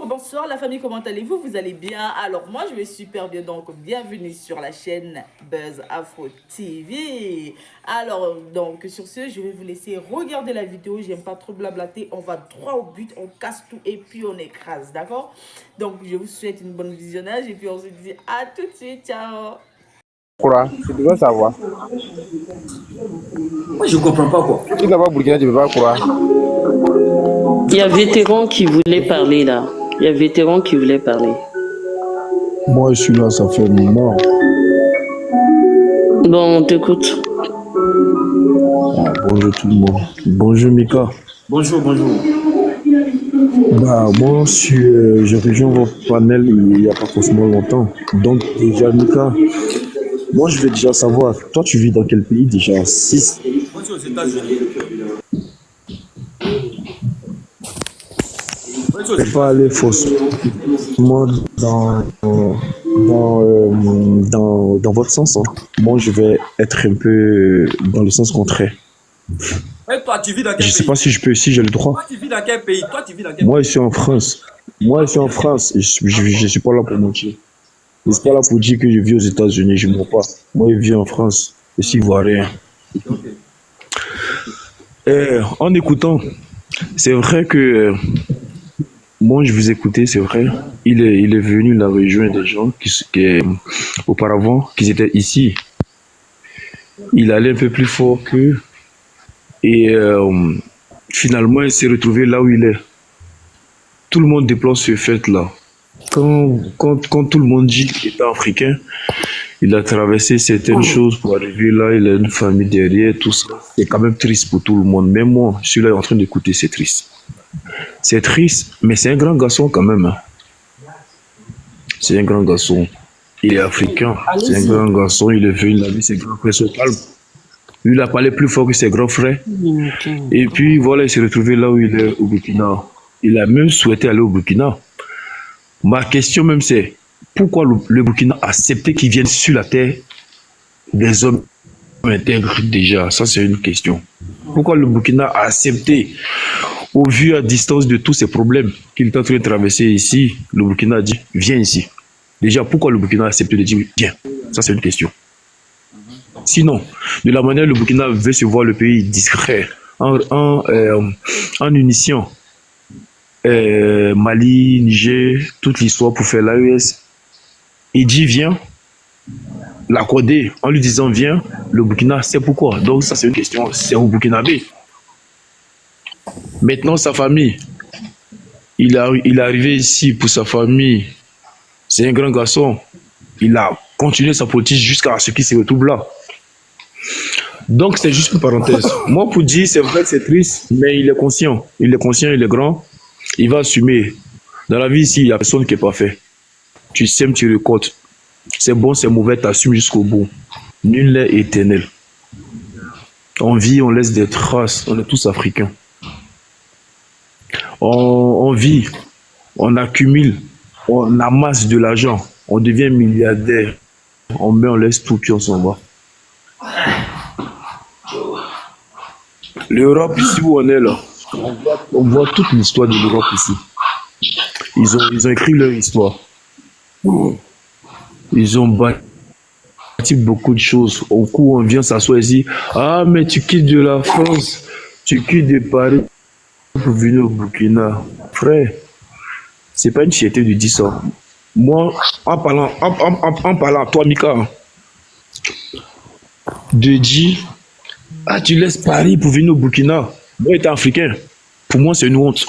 Bonsoir la famille, comment allez-vous? Vous allez bien? Alors moi je vais super bien, donc bienvenue sur la chaîne Buzz Afro TV. Alors donc sur ce, je vais vous laisser regarder la vidéo, j'aime pas trop blablater, on va droit au but, on casse tout et puis on écrase, d'accord? Donc je vous souhaite une bonne visionnage et puis on se dit à tout de suite, ciao! Quoi? Tu dois savoir. Moi, je comprends pas quoi. Tu n'as pas Burkina, tu ne peux pas croire. Il y a Vétéran qui voulait parler là. Il y a Vétéran qui voulait parler. Moi, je suis là, ça fait un moment. Bon, on t'écoute. Ah, bonjour tout le monde. Bonjour Mika. Bonjour, bonjour. Bah, moi, j'ai rejoint votre panel il n'y a pas forcément longtemps. Donc, déjà, Mika, moi, je vais déjà savoir, toi, tu vis dans quel pays déjà? 6. Moi, je suis aux États-Unis. Je ne vais pas aller forcément dans votre sens. Hein. Moi, je vais être un peu dans le sens contraire. Et toi, tu vis dans quel pays? Je ne sais pas si je peux, si j'ai le droit. Toi, tu vis dans quel pays? Toi, tu vis dans quel Moi, je suis en France. Moi, je suis en France. Je suis pas là pour mentir. Je suis pas là pour dire que je vis aux États-Unis. Je ne mens pas. Moi, je vis en France. Je suis ivoirien. En écoutant, c'est vrai que moi, je vous écoutais, c'est vrai. Il est venu la rejoindre des gens auparavant, qui étaient ici. Il allait un peu plus fort qu'eux. Et finalement, il s'est retrouvé là où il est. Tout le monde déplore ce fait-là. Quand tout le monde dit qu'il est africain, il a traversé certaines choses pour arriver là, il a une famille derrière, tout ça. C'est quand même triste pour tout le monde. Même moi, je suis là en train d'écouter, c'est triste. C'est triste, mais c'est un grand garçon quand même. Hein. C'est un grand garçon. Il est africain. C'est un grand garçon, il est venu, il a vu ses grands frères se calme. Lui, il a parlé plus fort que ses grands frères. Et puis voilà, il s'est retrouvé là où il est, au Burkina. Il a même souhaité aller au Burkina. Ma question même c'est, pourquoi le Burkina a accepté qu'il vienne sur la terre des hommes intègres déjà? Ça c'est une question. Pourquoi le Burkina a accepté, au vu à distance de tous ces problèmes qu'il est en train de traverser ici, le Burkina a dit, viens ici. Déjà, pourquoi le Burkina a accepté de dire, viens? Ça c'est une question. Sinon, de la manière dont le Burkina veut se voir le pays discret, en unissant Mali, Niger, toute l'histoire pour faire l'AES, il dit viens, l'accorder en lui disant viens, le Burkina sait pourquoi. Donc ça c'est une question, c'est au Burkinabé. Maintenant sa famille, il est arrivé ici pour sa famille, c'est un grand garçon, il a continué sa politique jusqu'à ce qu'il se retrouve là. Donc c'est juste une parenthèse. Moi pour dire c'est vrai que c'est triste, mais il est conscient, il est grand, il va assumer. Dans la vie ici, il n'y a personne qui est parfait. Tu sèmes, tu récoltes. C'est bon, c'est mauvais, tu assumes jusqu'au bout. Nul n'est éternel. On vit, on laisse des traces, on est tous africains. On vit, on accumule, on amasse de l'argent, on devient milliardaire. On met, on laisse tout, puis on s'en va. L'Europe, ici où on est là, on voit toute l'histoire de l'Europe ici. Ils ont écrit leur histoire. Ils ont bâti beaucoup de choses. Au coup, on vient s'asseoir ici. Ah, mais tu quittes de la France, tu quittes de Paris pour venir au Burkina. Frère, c'est pas une fierté de dire ça. Moi, en parlant à toi, Mika, de dire, ah, tu laisses Paris pour venir au Burkina. Moi, étant africain, pour moi, c'est une honte.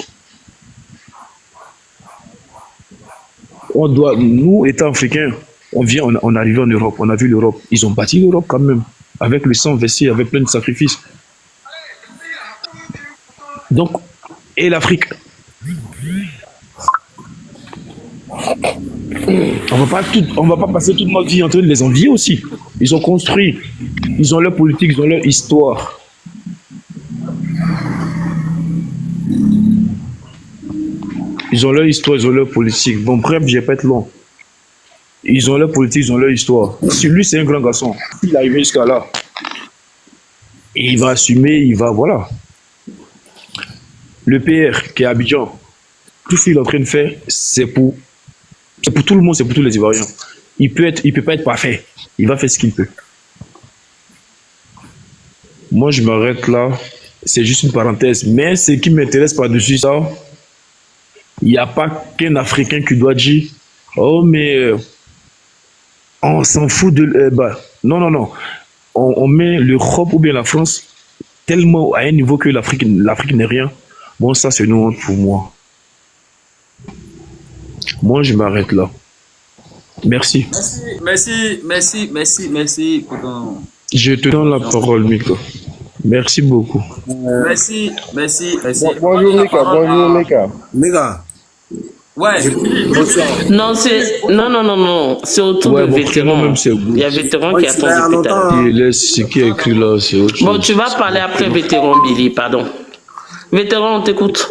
Nous, étant africains, on est arrivé en Europe, on a vu l'Europe. Ils ont bâti l'Europe quand même, avec le sang versé, avec plein de sacrifices. Donc, et l'Afrique? On va pas passer toute notre vie en train de les envier aussi. Ils ont construit, ils ont leur politique, ils ont leur histoire. Ils ont leur histoire, ils ont leur politique. Bon, bref, je vais pas être long. Ils ont leur politique, ils ont leur histoire. Si lui, c'est un grand garçon, il est arrivé jusqu'à là. Et il va assumer, il va, voilà. Le PR qui est à Abidjan, tout ce qu'il est en train de faire, c'est pour tout le monde, c'est pour tous les Ivoiriens. Il peut pas être parfait. Il va faire ce qu'il peut. Moi, je m'arrête là. C'est juste une parenthèse. Mais ce qui m'intéresse par-dessus ça, il n'y a pas qu'un Africain qui doit dire oh, mais on s'en fout de. Non, non, non. On met l'Europe ou bien la France tellement à un niveau que l'Afrique n'est rien. Bon, ça, c'est une honte pour moi. Moi, je m'arrête là. Merci. Merci pour ton... Je te donne la parole, Mika. Merci beaucoup. Merci. Bonjour Mika, bonjour Mika. Mika. Ouais. Non, non. C'est autour Ouais, de bon, vétérans. même c'est Il y a vétéran qui attend depuis tout à l'heure. Et laisse ce qui est écrit là, c'est autre chose. Bon, tu vas parler après vétéran, Billy, pardon. Vétéran, on t'écoute.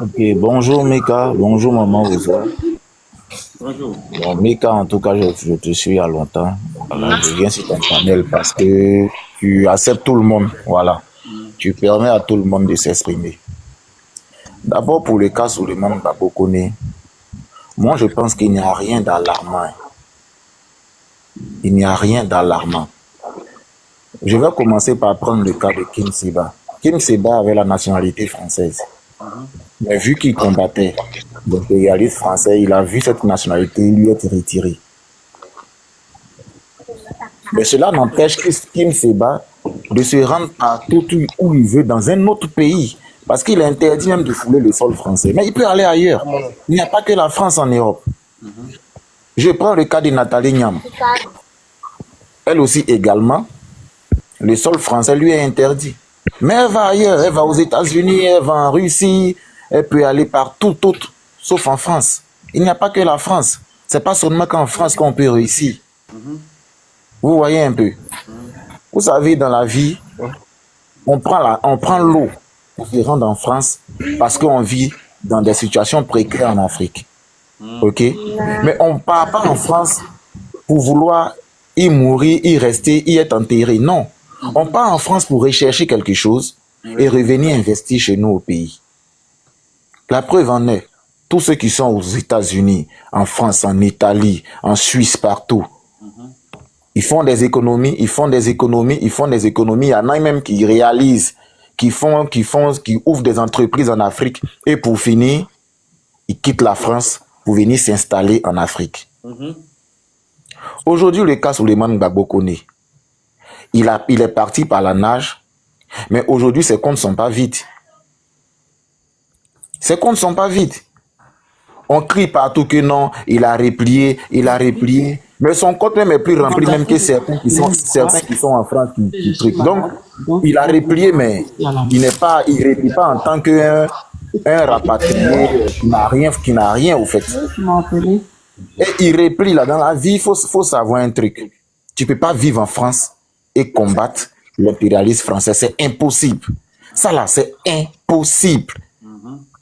Ok, bonjour Mika, bonjour maman Rosa. Bonjour. Bon, Mika, en tout cas, je te suis à longtemps. Voilà, je viens sur ton panel parce que tu acceptes tout le monde. Voilà. Tu permets à tout le monde de s'exprimer. D'abord, pour le cas Souleymane Gbagbo-Koné, moi, je pense qu'il n'y a rien d'alarmant. Il n'y a rien d'alarmant. Je vais commencer par prendre le cas de Kim Seba. Kim Seba avait la nationalité française. Mais vu qu'il combattait l'impérialisme français, il a vu cette nationalité lui être retirée. Mais cela n'empêche que Kim Seba de se rendre partout où il veut dans un autre pays. Parce qu'il est interdit même de fouler le sol français. Mais il peut aller ailleurs. Il n'y a pas que la France en Europe. Je prends le cas de Nathalie Niam. Elle aussi également, le sol français lui est interdit. Mais elle va ailleurs, elle va aux États-Unis, elle va en Russie, elle peut aller partout autre, sauf en France. Il n'y a pas que la France. C'est pas seulement qu'en France qu'on peut réussir. Vous voyez un peu. Vous savez, dans la vie, on prend l'eau pour se rendre en France parce qu'on vit dans des situations précaires en Afrique. Ok? Mais on ne part pas en France pour vouloir y mourir, y rester, y être enterré. Non. On part en France pour rechercher quelque chose et revenir investir chez nous au pays. La preuve en est, tous ceux qui sont aux États-Unis, en France, en Italie, en Suisse, partout, ils font des économies. Il y en a même qui réalisent, qui ouvrent des entreprises en Afrique. Et pour finir, ils quittent la France pour venir s'installer en Afrique. Aujourd'hui, le cas Souleymane Gbagbo-Koné, il est parti par la nage, mais aujourd'hui, ses comptes ne sont pas vides. Ses comptes ne sont pas vides. On crie partout que non, il a replié. Mais son compte même est plus rempli même que certains qui sont en France qui truquent. Donc, il a replié, mais il ne replie pas en tant qu'un rapatrié qui n'a rien au fait. Et il replie là dans la vie, il faut savoir un truc. Tu ne peux pas vivre en France et combattre l'impérialisme français. C'est impossible. Ça là, c'est impossible.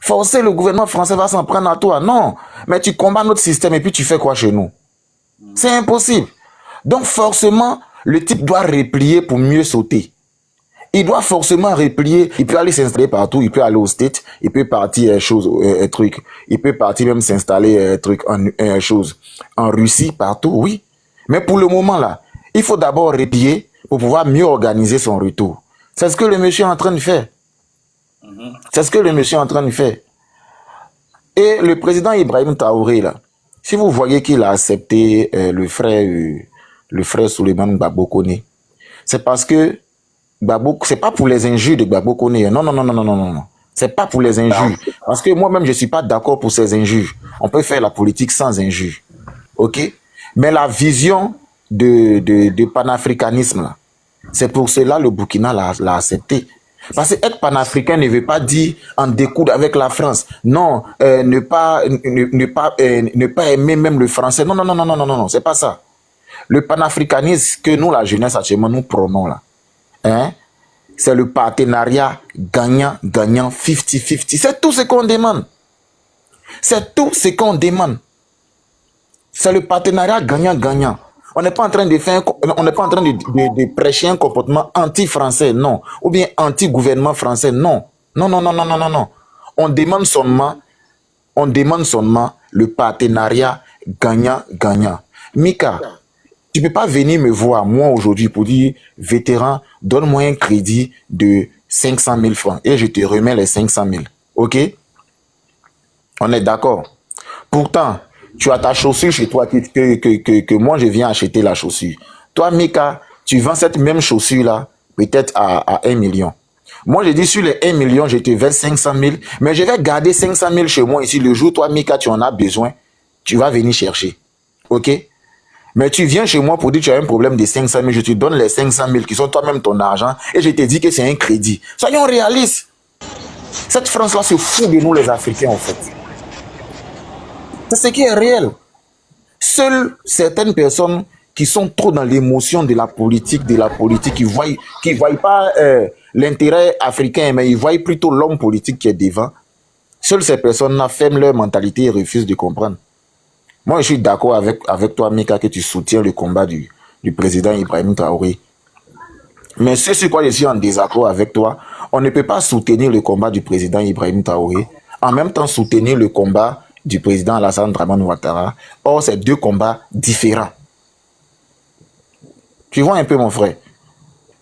Forcer le gouvernement français va s'en prendre à toi. Non. Mais tu combats notre système et puis tu fais quoi chez nous? C'est impossible. Donc forcément, le type doit replier pour mieux sauter. Il doit forcément replier. Il peut aller s'installer partout. Il peut aller aux States. Il peut partir truc. Il peut partir même s'installer en Russie, partout, oui. Mais pour le moment là, il faut d'abord replier pour pouvoir mieux organiser son retour. C'est ce que le monsieur est en train de faire. C'est ce que le monsieur est en train de faire. Et le président Ibrahim Traoré, là, si vous voyez qu'il a accepté le frère Souleymane Gbagbo-Koné, c'est parce que c'est pas pour les injures de Gbagbo-Koné. Non. C'est pas pour les injures. Parce que moi-même, je suis pas d'accord pour ces injures. On peut faire la politique sans injures. Ok? Mais la vision de panafricanisme, là, c'est pour cela le Burkina l'a accepté. Parce que être panafricain ne veut pas dire en découdre avec la France. Non, ne pas aimer même le français. Non, c'est pas ça. Le panafricanisme que nous, la jeunesse actuellement, nous prenons là, hein, c'est le partenariat gagnant, 50-50. C'est tout ce qu'on demande. C'est tout ce qu'on demande. C'est le partenariat gagnant. On n'est pas en train de prêcher un comportement anti-français, non. Ou bien anti-gouvernement français, non. Non. On demande seulement On demande seulement le partenariat gagnant-gagnant. Mika, tu ne peux pas venir me voir, moi, aujourd'hui, pour dire, vétéran, donne-moi un crédit de 500 000 francs et je te remets les 500 000. OK? On est d'accord. Pourtant, tu as ta chaussure chez toi que moi, je viens acheter la chaussure. Toi, Mika, tu vends cette même chaussure-là peut-être à 1 million. Moi, je dis sur les 1 million, je te verse 500 000, mais je vais garder 500 000 chez moi ici. Le jour, toi, Mika, tu en as besoin, tu vas venir chercher. OK? Mais tu viens chez moi pour dire que tu as un problème de 500 000, je te donne les 500 000 qui sont toi-même ton argent et je te dis que c'est un crédit. Soyons réalistes. Cette France-là se fout de nous, les Africains, en fait. C'est ce qui est réel. Seules certaines personnes qui sont trop dans l'émotion de la politique, qui voient pas l'intérêt africain, mais ils voient plutôt l'homme politique qui est devant. Seules ces personnes-là ferment leur mentalité et refusent de comprendre. Moi, je suis d'accord avec toi, Mika, que tu soutiens le combat du président Ibrahim Traoré. Mais ce sur quoi je suis en désaccord avec toi, on ne peut pas soutenir le combat du président Ibrahim Traoré, en même temps soutenir le combat du président Alassane Dramane Ouattara. Or, c'est deux combats différents. Tu vois un peu, mon frère?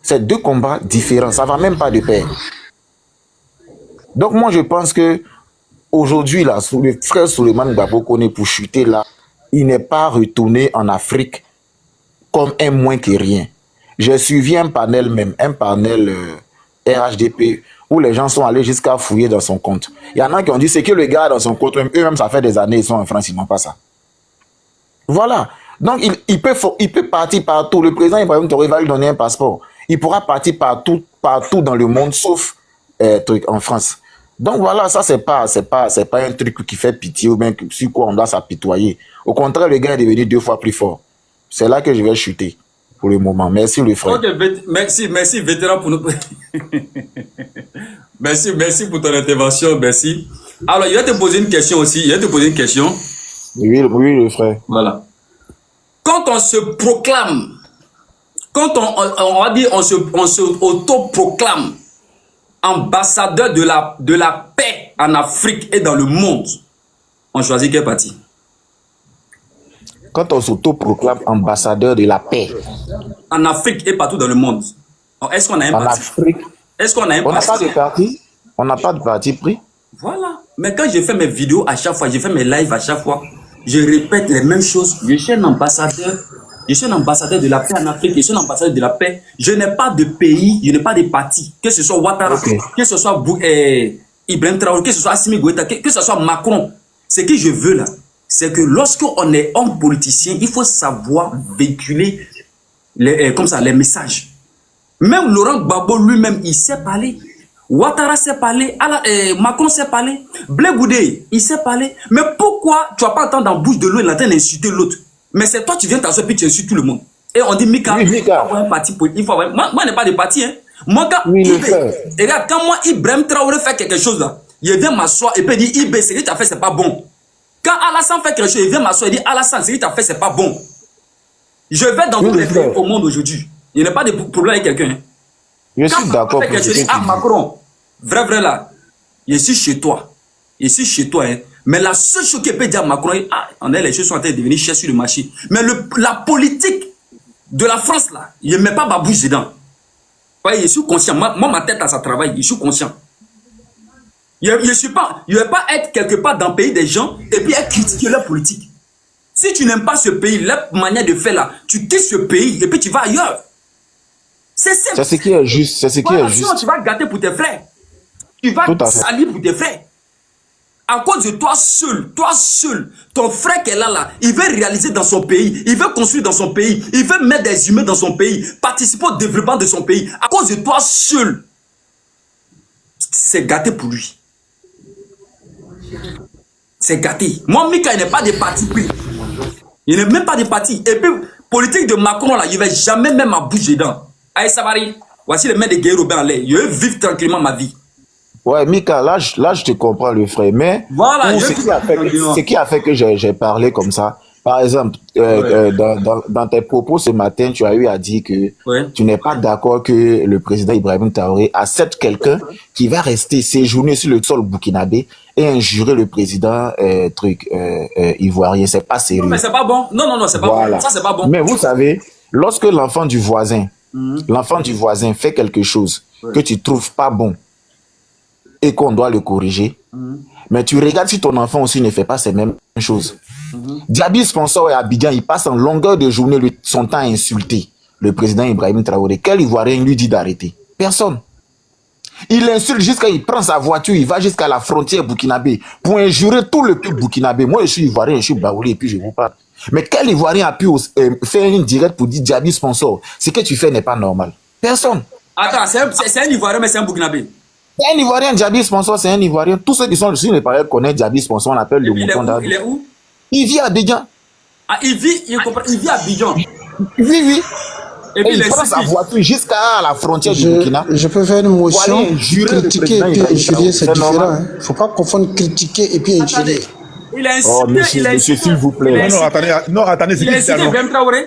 C'est deux combats différents. Ça ne va même pas de pair. Donc, moi, je pense que aujourd'hui, là, le frère Souleymane Gbagbo Koné, pour chuter là, il n'est pas retourné en Afrique comme un moins que rien. J'ai suivi un panel RHDP où les gens sont allés jusqu'à fouiller dans son compte. Il y en a qui ont dit c'est que le gars dans son compte, eux-mêmes, ça fait des années, ils sont en France, ils n'ont pas ça. Voilà. Donc, il peut partir partout. Le président Ibrahim Traoré va lui donner un passeport. Il pourra partir partout dans le monde, sauf en France. Donc voilà, ça c'est pas un truc qui fait pitié ou bien sur quoi on doit s'apitoyer. Au contraire, le gars est devenu 2 fois plus fort. C'est là que je vais chuter pour le moment. Merci le frère. Okay, merci vétéran pour nous. merci pour ton intervention, merci. Alors, il va te poser une question aussi. Oui, le frère. Voilà. Quand on se proclame, quand on va dire on se autoproclame ambassadeur de la paix en Afrique et dans le monde, on choisit quel parti? Quand on s'autoproclame ambassadeur de la paix en Afrique et partout dans le monde, est-ce qu'on a un parti? En Afrique, est-ce qu'on a un parti? On n'a pas de parti. On n'a pas de parti pris. Voilà. Mais quand je fais mes vidéos à chaque fois, je fais mes lives à chaque fois, je répète les mêmes choses. Je suis un ambassadeur de la paix en Afrique, je suis un ambassadeur de la paix. Je n'ai pas de pays, je n'ai pas de parti. Que ce soit Ouattara, que ce soit Ibrahim Traoré, que ce soit Assimi Goïta, que ce soit Macron. Ce que je veux là, c'est que lorsqu'on est homme politicien, il faut savoir véhiculer les messages. Même Laurent Gbagbo lui-même, il sait parler. Ouattara sait parler, Macron sait parler, Blé Goudé, il sait parler. Mais pourquoi tu vas pas entendre dans la bouche de l'autre, il est en train d'insulter l'autre? Mais c'est toi, tu viens t'asseoir puis tu insultes tout le monde. Et on dit, Mika, il faut avoir un parti politique. Il faut avoir... Moi, je n'ai pas de parti. Hein. Moi, quand, regarde, quand moi, Ibrahim Traoré fait quelque chose, là, il vient m'asseoir et puis il dit, Ibé, ce que tu as fait, c'est pas bon. Quand Alassane fait quelque chose, il vient m'asseoir et dit, Alassane, ce que tu as fait, c'est pas bon. Je vais dans tous les pays au monde aujourd'hui. Il n'y a pas de problème avec quelqu'un. Hein. Je suis d'accord. Quand je dis, Macron, vrai là, je suis chez toi. Je suis chez toi, hein. Mais la seule chose qui peut dire à Macron, les choses sont en train de devenir chères sur le marché. Mais la politique de la France, là, il ne met pas ma bouche dedans. Ouais, je suis conscient. Moi, ma tête, à ça travaille. Je suis conscient. Je ne vais pas être quelque part dans le pays des gens et puis critiquer leur politique. Si tu n'aimes pas ce pays, leur manière de faire là, tu quittes ce pays et puis tu vas ailleurs. C'est simple. C'est ce qui est juste. C'est ce qui est juste. Sinon, tu vas gâter pour tes frères. Tu vas salir pour tes frères. À cause de toi seul, ton frère qui est là, il veut réaliser dans son pays, il veut construire dans son pays, il veut mettre des humains dans son pays, participer au développement de son pays. À cause de toi seul, c'est gâté pour lui. C'est gâté. Moi, Mika, il n'est pas de parti pris. Il n'est même pas de parti. Et puis, politique de Macron, là, il ne va jamais même à bouger dedans. Allez, Savary, voici le maître de Guerre Robin en l'air. Je veux vivre tranquillement ma vie. Ouais, Mika, là, je te comprends, le frère. Mais voilà, ce qui a fait que j'ai parlé comme ça, Par exemple, dans tes propos ce matin, tu as eu à dire que tu n'es pas d'accord que le président Ibrahim Traoré accepte quelqu'un qui va rester séjourner sur le sol burkinabé et injurer le président ivoirien. C'est pas sérieux. Non, mais c'est pas bon. Non, c'est pas bon. Ça, c'est pas bon. Mais vous savez, lorsque l'enfant du voisin fait quelque chose que tu trouves pas bon et qu'on doit le corriger, mais tu regardes si ton enfant aussi ne fait pas ces mêmes choses. Diaby Sponsor et Abidjan, il passe en longueur de journée son temps à insulter le président Ibrahim Traoré. Quel Ivoirien lui dit d'arrêter? Personne. Il l'insulte jusqu'à il prend sa voiture, il va jusqu'à la frontière burkinabé pour injurer tout le peuple burkinabé. Moi, je suis Ivoirien, je suis baoulé et puis je vous parle. Mais quel Ivoirien a pu faire une directe pour dire Diaby Sponsor, ce que tu fais n'est pas normal? Personne. Attends, c'est un Ivoirien, mais c'est un burkinabé. C'est un Ivoirien, Diaby Sponsor, c'est un Ivoirien. Tous ceux qui sont sur les pareils connaissent Diaby Sponsor, on appelle le mouton d'Abidjan. Il est où? Il vit à Abidjan. Ah, il vit à Abidjan. Oui. Et puis il prend sa voiture jusqu'à la frontière du Burkina. Je peux faire une motion, critiquer et puis injurier, c'est différent. Il ne faut pas confondre critiquer et puis injurier. Il a insulté, monsieur, s'il vous plaît. Non, attendez, c'est il a insulté Ibrahim Traoré.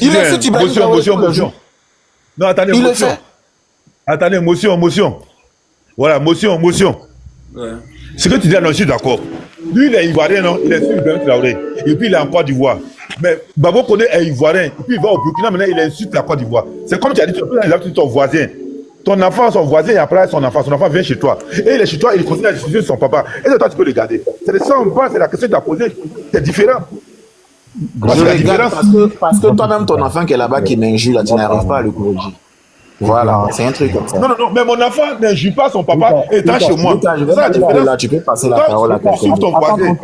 Il insulte Ibrahim Traoré. Motion. Non, attendez, il motion. le fait. Attendez, motion. Voilà, motion. Ouais. Ce que tu dis, non, je suis d'accord. Lui, il est Ivoirien, non? Il est sur Ibrahim Traoré. Et puis, il est en Côte d'Ivoire. Mais Babo Koné est Ivoirien. Et puis, il va au Burkina, maintenant, il insulte la Côte d'Ivoire. C'est comme tu as dit, tu as ton voisin. Ton enfant, son voisin, il appelle son enfant vient chez toi. Et il est chez toi, il continue à discuter de son papa. Et toi, tu peux le garder. C'est le sang, c'est la question que tu as posée. C'est différent. Je regarde parce que toi-même, ton enfant qui est là-bas, qui m'injure, là, tu n'arrives pas à le corriger. Voilà, c'est un truc comme ça. Non, mais mon enfant n'injure pas son papa étant chez moi. Là, tu peux passer la parole à quelqu'un. Ton voisin.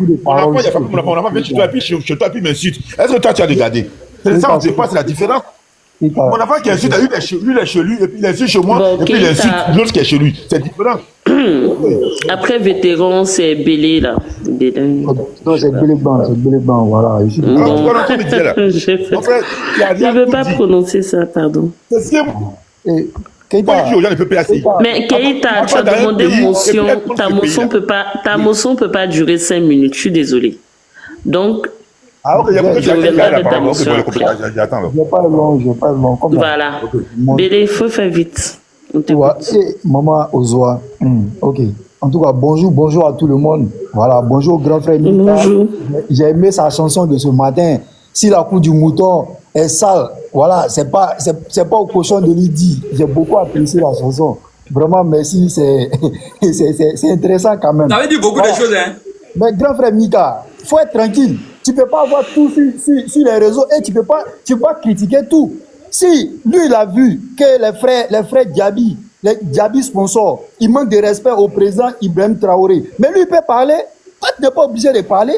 Mon enfant vient chez toi, et puis chez toi, puis m'insulte. Est-ce que toi, tu as regardé? C'est ça, on ne sait pas, c'est la différence. Mon enfant qui insulte, lui, il est chez lui, et puis il insulte chez moi, et puis il insulte l'autre qui est chez lui. C'est différent. Après vétéran, c'est Bélé là. Non, c'est Bélé-Ban, voilà. Je ne veux pas prononcer ça, pardon. Et Keïta, mais Keïta, tu as demandé motion. Ta motion peut pas durer 5 minutes. Je suis désolé. Donc, je vais pas long. Voilà. Bélé, il faut faire vite. Maman Ozoa. Ok. En tout cas, bonjour à tout le monde. Voilà, bonjour grand frère Mika. Bonjour. J'ai aimé sa chanson de ce matin. Si la coupe du mouton est sale, voilà, c'est pas au cochon de lui dire. J'ai beaucoup apprécié la chanson. Vraiment, merci, c'est intéressant quand même. Ça veut dire beaucoup de choses, hein. Mais grand frère Mika, faut être tranquille. Tu peux pas avoir tout sur les réseaux et tu peux pas critiquer tout. Si lui il a vu que les frères Diaby Sponsor, il manque de respect au président Ibrahim Traoré. Mais lui il peut parler, toi tu n'es pas obligé de parler.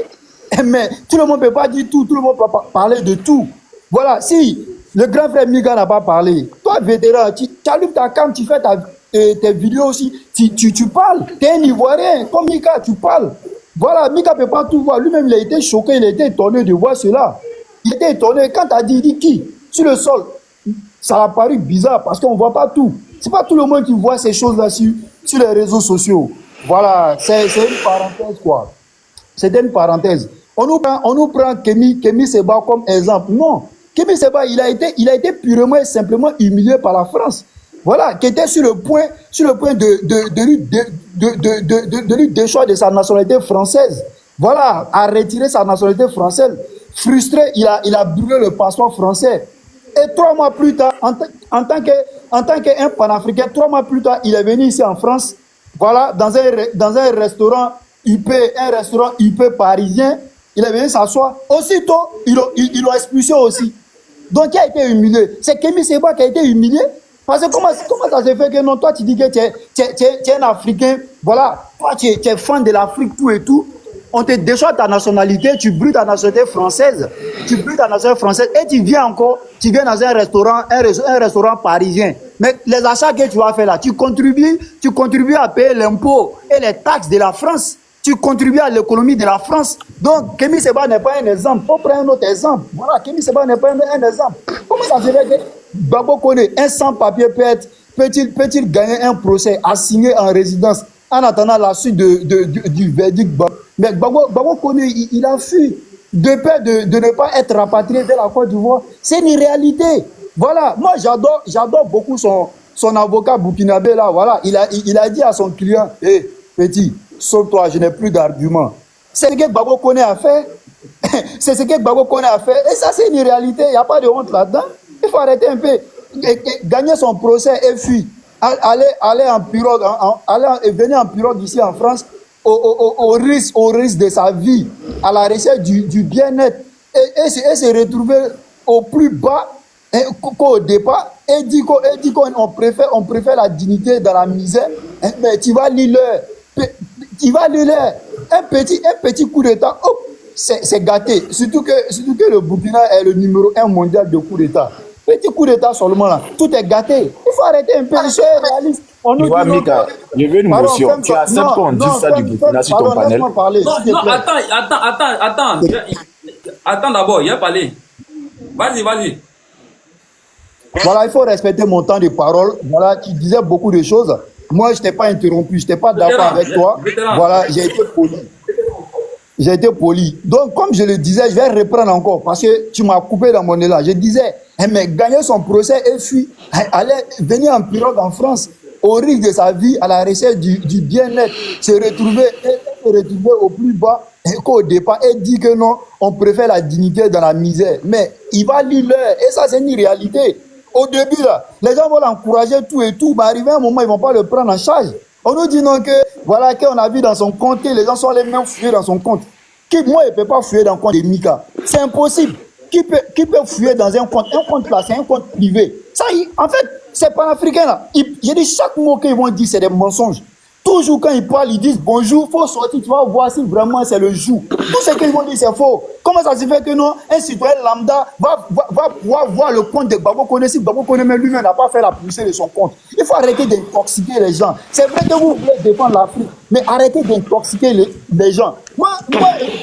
Mais tout le monde ne peut pas dire tout le monde peut pas parler de tout. Voilà, si le grand frère Mika n'a pas parlé, toi vétéran, tu allumes ta cam, tu fais tes vidéos aussi, tu parles, tu es un Ivoirien, comme Mika, tu parles. Voilà, Mika ne peut pas tout voir. Lui-même, il a été choqué, il a été étonné de voir cela. Il était étonné. Quand tu as dit qui? Sur le sol, ça a paru bizarre parce qu'on ne voit pas tout. Ce n'est pas tout le monde qui voit ces choses-là sur les réseaux sociaux. Voilà, c'est une parenthèse, quoi. C'était une parenthèse. On nous prend Kémy Séba comme exemple. Non, Kémy Séba, il a été purement et simplement humilié par la France. Voilà, qui était sur le point de lui déchoir de sa nationalité française. Voilà, à retirer sa nationalité française. Frustré, il a brûlé le passeport français. Et 3 mois plus tard, en tant qu'un panafricain, 3 mois plus tard, il est venu ici en France, voilà, dans un restaurant IP parisien. Il est venu s'asseoir. Aussitôt, ils l'ont expulsé aussi. Donc, qui a été humilié? C'est Kémy Séba qui a été humilié. Parce que comment ça se fait que non, toi tu dis que tu es un Africain, voilà, toi tu es fan de l'Afrique, tout et tout, on te déchoit ta nationalité, tu brûles ta nationalité française, et tu viens dans un restaurant parisien. Mais les achats que tu vas faire là, tu contribues à payer l'impôt et les taxes de la France, tu contribues à l'économie de la France. Donc, Kémy Séba n'est pas un exemple. Il faut prendre un autre exemple. Voilà, Kémy Séba n'est pas un exemple. Comment ça se fait que Babo Koné, un sans-papier peut-il gagner un procès assigné en résidence en attendant la suite du verdict? Mais Babo Koné, il a fui. de peur de ne pas être rapatrié de la Côte d'Ivoire. C'est une réalité. Voilà, moi j'adore beaucoup son avocat burkinabé là. Voilà, il a dit à son client, hé, petit, sauve-toi, je n'ai plus d'arguments. C'est ce que Gbagbo Koné a fait. C'est ce que Gbagbo Koné a fait. Et ça, c'est une réalité. Il n'y a pas de honte là-dedans. Il faut arrêter un peu. Gagner son procès et fuir. Aller en pirogue, venir en pirogue ici en France au risque de sa vie, à la recherche du bien-être. Et se retrouver au plus bas qu'au départ. Et dit qu'on préfère la dignité dans la misère. Mais tu vas lire un petit coup d'État. Hop, c'est gâté. Surtout que le Burkina est le numéro 1 mondial de coup d'État. Petit coup d'État seulement là, tout est gâté. Il faut arrêter un peu de ser réaliste. Tu vois, Mika, je veux une motion. Tu acceptes qu'on dise ça du Burkina sur ton panel? Non, attends. Attends d'abord, il a parlé. Vas-y. Voilà, il faut respecter mon temps de parole. Voilà, tu disais beaucoup de choses. Moi, je t'ai pas interrompu, je n'étais pas d'accord avec toi. Voilà, j'ai été poli. Donc, comme je le disais, je vais reprendre encore parce que tu m'as coupé dans mon élan. Je disais, mais gagner son procès et fuir, aller venir en pirogue en France au risque de sa vie à la recherche du bien-être, se retrouver au plus bas qu'au départ et dire que non, on préfère la dignité dans la misère. Mais il va lire l'heure et ça, c'est une réalité. Au début, là, les gens vont l'encourager tout et tout, mais arrivé à un moment, ils ne vont pas le prendre en charge. On nous dit non que, voilà, qu'on a vu dans son compte, les gens sont les mêmes fouillés dans son compte. Moi, je ne peux pas fouiller dans le compte de Mika. C'est impossible. Qui peut fouiller dans un compte? Un compte là, c'est un compte privé. Ça, en fait, c'est pas africain là. J'ai dit chaque mot qu'ils vont dire, c'est des mensonges. Toujours quand ils parlent, ils disent bonjour, il faut sortir, tu vas voir si vraiment c'est le jour. Tout ce qu'ils vont dire, c'est faux. Comment ça se fait que non, un citoyen lambda va pouvoir voir le compte de Gbagbo Koné si Gbagbo Koné lui-même n'a pas fait la poussée de son compte? Il faut arrêter d'intoxiquer les gens. C'est vrai que vous voulez défendre l'Afrique, mais arrêtez d'intoxiquer les gens. Moi,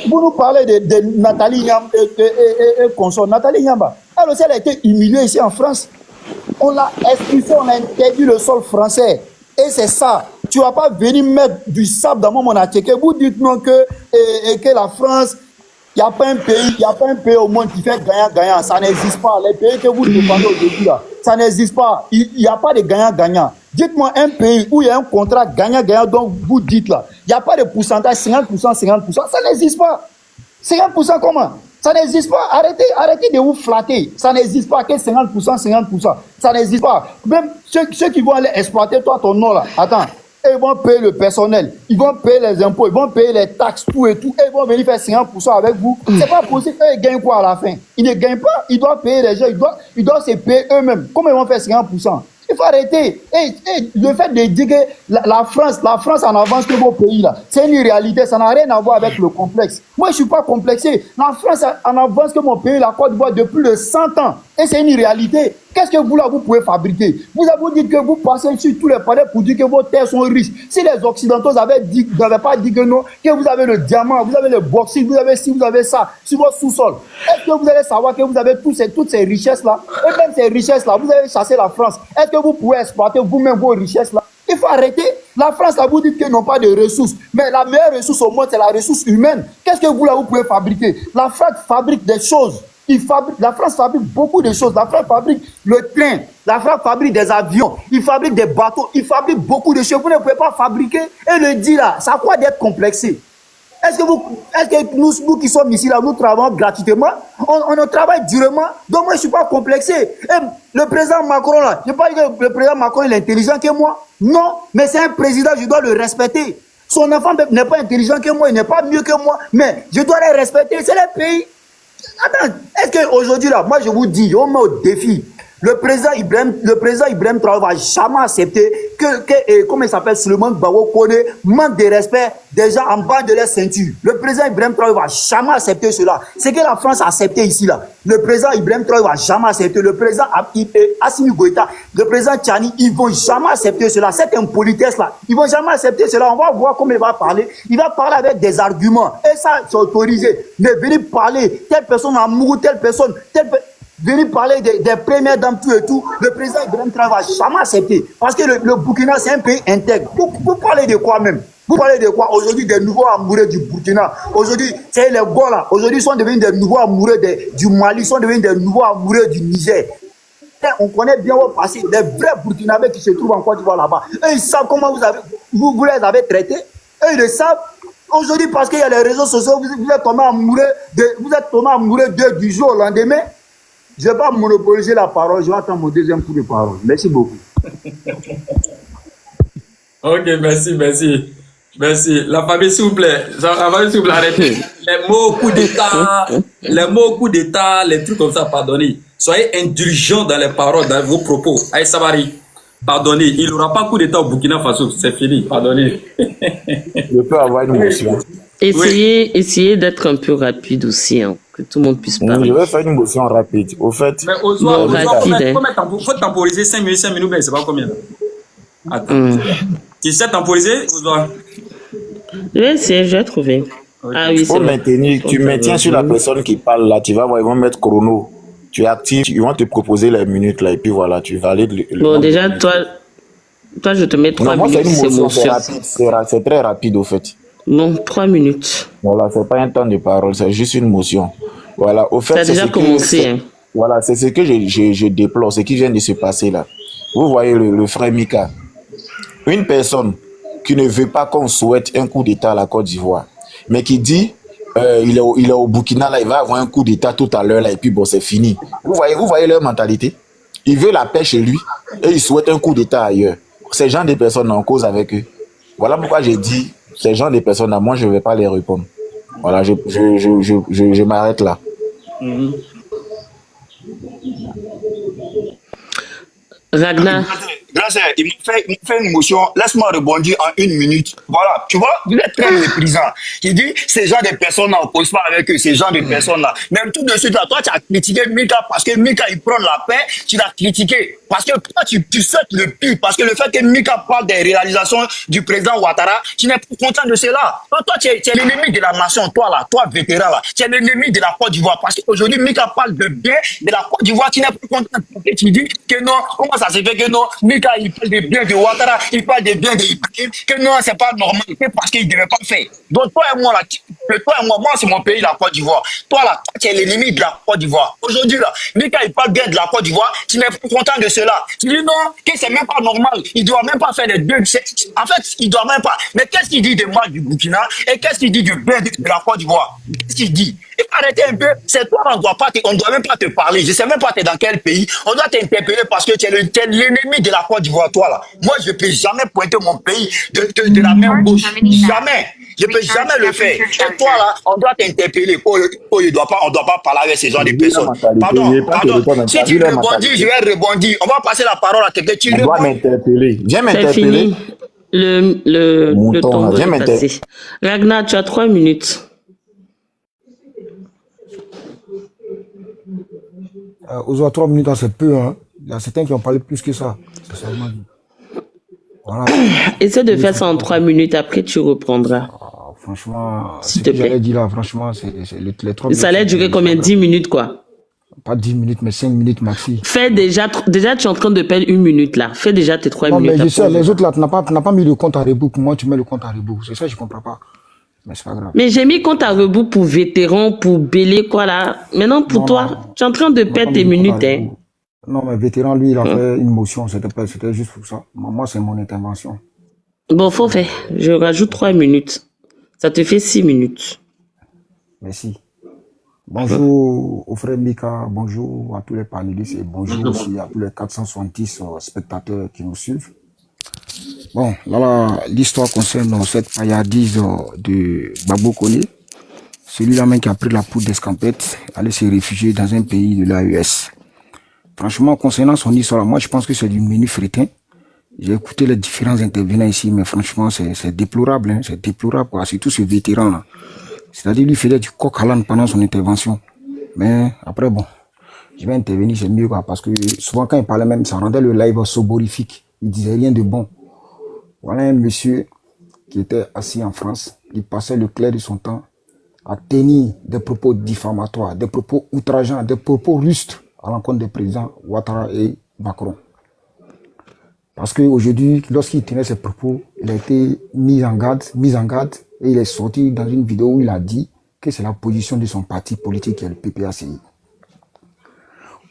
vous nous parlez de Nathalie Nyamba et consort. Nathalie Nyamba, elle aussi, elle a été humiliée ici en France. On l'a expulsée, on a interdit le sol français. Et c'est ça. Tu ne vas pas venir mettre du sable dans mon attiqué. Vous dites non que la France, il n'y a pas un pays au monde qui fait gagnant-gagnant. Ça n'existe pas. Les pays que vous défendez au début là, ça n'existe pas. Il n'y a pas de gagnant-gagnant. Dites-moi un pays où il y a un contrat gagnant-gagnant dont vous dites là. Il n'y a pas de pourcentage 50%, 50%. Ça n'existe pas. 50% comment? Ça n'existe pas. Arrêtez de vous flatter. Ça n'existe pas que 50%, 50%. Ça n'existe pas. Même ceux qui vont aller exploiter toi, ton nom là. Attends. Ils vont payer le personnel, ils vont payer les impôts, ils vont payer les taxes, tout et tout. Et ils vont venir faire 50% avec vous. C'est pas possible. Ils gagnent quoi à la fin? Ils ne gagnent pas. Ils doivent payer les gens. Ils doivent se payer eux-mêmes. Comment ils vont faire 50%? Il faut arrêter. Et le fait de dire que la France en avance que vos pays là, c'est une réalité. Ça n'a rien à voir avec le complexe. Moi, je ne suis pas complexé. La France en avance que mon pays, la Côte d'Ivoire, depuis plus de 100 ans. Et c'est une réalité. Qu'est-ce que vous là, vous pouvez fabriquer? Vous avez dit que vous passez sur tous les palais pour dire que vos terres sont riches. Si les Occidentaux n'avaient pas dit que non, que vous avez le diamant, vous avez le bauxite, vous avez ça, sur votre sous-sol, est-ce que vous allez savoir que vous avez toutes ces richesses-là? Et même ces richesses-là, vous avez chassé la France. Est-ce que vous pouvez exploiter vous-même vos richesses-là? Il faut arrêter. La France, là, vous dites qu'ils n'ont pas de ressources. Mais la meilleure ressource au monde, c'est la ressource humaine. Qu'est-ce que vous, là, vous pouvez fabriquer? La France fabrique des choses. La France fabrique beaucoup de choses. La France fabrique le train. La France fabrique des avions. Il fabrique des bateaux. Il fabrique beaucoup de choses. Vous ne pouvez pas fabriquer et le dire là. Ça a quoi d'être complexé? Est-ce que nous qui sommes ici là, nous travaillons gratuitement? On travaille durement. Donc moi, je ne suis pas complexé. Et le président Macron là, je ne sais pas que le président Macron il est intelligent que moi. Non, mais c'est un président, je dois le respecter. Son enfant n'est pas intelligent que moi, il n'est pas mieux que moi. Mais je dois le respecter. C'est le pays. Attends, est-ce qu'aujourd'hui là, moi je vous dis, on met au défi. Le président Ibrahim Traoré va jamais accepter comment il s'appelle, Souleymane Gbagbo Koné manque de respect déjà en bas de leur ceinture. Le président Ibrahim Traoré va jamais accepter cela. C'est que la France a accepté ici là. Le président Ibrahim Traoré va jamais accepter. Le président Assimi Goïta, le président Tchani, ils vont jamais accepter cela. Cette impolitesse là, ils vont jamais accepter cela. On va voir comment il va parler. Il va parler avec des arguments. Et ça, c'est autorisé. Mais venir parler, telle personne a mouru, telle personne, venir parler des premières dames, tout et tout, le président Ibrahim Traoré va jamais accepter. Parce que le Burkina, c'est un pays intègre. Vous parlez de quoi même? Vous parlez de quoi? Aujourd'hui, des nouveaux amoureux du Burkina. Aujourd'hui, c'est les gars là. Aujourd'hui, ils sont devenus des nouveaux amoureux du Mali. Ils sont devenus des nouveaux amoureux du Niger. Et on connaît bien au passé les vrais Burkinabés qui se trouvent en Côte d'Ivoire là-bas. Et ils savent comment vous les avez traités. Et ils le savent. Aujourd'hui, parce qu'il y a les réseaux sociaux, vous êtes tombé amoureux d'eux du jour au lendemain. Je ne vais pas monopoliser la parole. Je vais attendre mon deuxième coup de parole. Merci beaucoup. Ok, merci. Merci. La famille, s'il vous plaît. La famille, s'il vous plaît, arrêtez. Les mots coup d'état, les trucs comme ça, pardonnez. Soyez indulgents dans les paroles, dans vos propos. Aïe Sabari, pardonnez. Il n'aura pas coup d'état au Burkina Faso. C'est fini. Pardonnez. Je peux avoir une motion. Essayez d'être un peu rapide aussi, hein, que tout le monde puisse parler. Je vais faire une motion rapide. Au fait, mais faut temporiser 5 minutes, mais c'est pas combien. Attends. Tu sais temporiser, Ozoa? Je vais essayer, je vais trouver. Okay. Ah oui, faut maintenir, tu maintiens sur la personne qui parle là, tu vas voir, ils vont mettre chrono. Tu es actif, ils vont te proposer les minutes là, et puis voilà, tu valides le bon, déjà, toi, je te mets 3 minutes. C'est une motion, c'est très rapide au fait. Non, 3 minutes. Voilà, c'est pas un temps de parole, c'est juste une motion. Voilà, au fait, ça a déjà commencé. Hein. Voilà, c'est ce que je déplore, ce qui vient de se passer là. Vous voyez le frère Mika. Une personne qui ne veut pas qu'on souhaite un coup d'État à la Côte d'Ivoire, mais qui dit il est au Burkina, là, il va avoir un coup d'État tout à l'heure, là, et puis bon, c'est fini. Vous voyez leur mentalité? Il veut la paix chez lui et il souhaite un coup d'État ailleurs. Ces gens de personnes en cause avec eux. Voilà pourquoi j'ai dit, ces gens de personnes là, moi, je ne vais pas les répondre. Voilà, je m'arrête là. Ragnar. Il m'a fait une motion. Laisse-moi rebondir en 1 minute. Voilà, tu vois, vous êtes très méprisant. Il dit, ces gens de personnes-là, on ne pose pas avec eux, ces gens de personnes-là. Même tout de suite, là, toi, tu as critiqué Mika parce que Mika, il prend la paix, tu l'as critiqué. Parce que toi, tu souhaites le pire. Parce que le fait que Mika parle des réalisations du président Ouattara, tu n'es pas content de cela. Toi, tu es l'ennemi de la nation, toi, là, toi, vétéran, là. Tu es l'ennemi de la Côte d'Ivoire. Parce qu'aujourd'hui, Mika parle de bien de la Côte d'Ivoire, tu n'es pas content. Parce que tu dis que non, comment ça se fait que non, Mika, il parle de bien de Ouattara, il parle de bien de Ibrahim, que non, c'est pas normal, c'est parce qu'il ne devait pas faire. Donc, toi et moi, là, moi, c'est mon pays, la Côte d'Ivoire. Toi, là, tu es l'ennemi de la Côte d'Ivoire. Aujourd'hui, là, Mika, il parle bien de la Côte d'Ivoire, tu n'es pas content de cela. Tu dis non, que c'est même pas normal, il ne doit même pas faire les deux. En fait, il ne doit même pas. Mais qu'est-ce qu'il dit de moi du Burkina et qu'est-ce qu'il dit du bien de la Côte d'Ivoire? Qu'est-ce qu'il dit? Il faut arrêter un peu, c'est toi, on ne doit même pas te parler. Je ne sais même pas tu es dans quel pays. On doit t'interpeller parce que tu es l'ennemi de la Côte d'Ivoire, toi là. Moi, je ne peux jamais pointer mon pays de la même gauche. Jamais. Je ne peux jamais le faire. Et toi là, on doit t'interpeller. On ne doit pas parler avec ces gens de personnes. Pardon. Si tu rebondis, je vais rebondir. On va passer la parole à quelqu'un. Tu dois m'interpeller. Viens m'interpeller. Le temps est passé. Ragnar, tu as 3 minutes. Aux 3 minutes, c'est peu. Hein. Il y a certains qui ont parlé plus que ça. Voilà. Essaie de faire ça en 3 minutes, après tu reprendras. Franchement, ce que j'allais dire là, franchement, c'est les 3 minutes. Ça allait durer combien? 10 minutes quoi? Pas 10 minutes, mais 5 minutes maxi. Fais déjà tu es en train de perdre 1 minute là. Fais déjà tes 3 minutes. Non, mais je sais, les autres là, tu n'as pas mis le compte à rebours. Moi, tu mets le compte à rebours. C'est ça, je ne comprends pas. Mais c'est pas grave. Mais j'ai mis compte à rebours pour vétéran, pour Bélé, quoi là. Maintenant, pour toi, tu es en train de perdre tes minutes, hein. Non, mais vétéran, lui, il a fait une motion. C'était juste pour ça. Moi, c'est mon intervention. Bon, faut faire. Je rajoute 3 minutes. Ça te fait 6 minutes. Merci. Bonjour au frère Mika, bonjour à tous les panélistes et bonjour aussi à tous les 470 spectateurs qui nous suivent. Bon, là, l'histoire concerne cette paillardise de Babo Koné, celui-là même qui a pris la poudre d'escampette, allait se réfugier dans un pays de l'AES. Franchement, concernant son histoire, moi je pense que c'est du menu fritin. J'ai écouté les différents intervenants ici, mais franchement, c'est déplorable, hein, c'est déplorable, quoi. Surtout ce vétéran-là. C'est-à-dire, lui faisait du coq à l'âne pendant son intervention. Mais après, bon, je vais intervenir, c'est mieux, quoi, parce que souvent, quand il parlait même, ça rendait le live soborifique. Il disait rien de bon. Voilà un monsieur qui était assis en France, il passait le clair de son temps à tenir des propos diffamatoires, des propos outrageants, des propos rustres à l'encontre des présidents Ouattara et Macron. Parce qu'aujourd'hui, lorsqu'il tenait ses propos, il a été mis en garde, et il est sorti dans une vidéo où il a dit que c'est la position de son parti politique qui est le PPACI.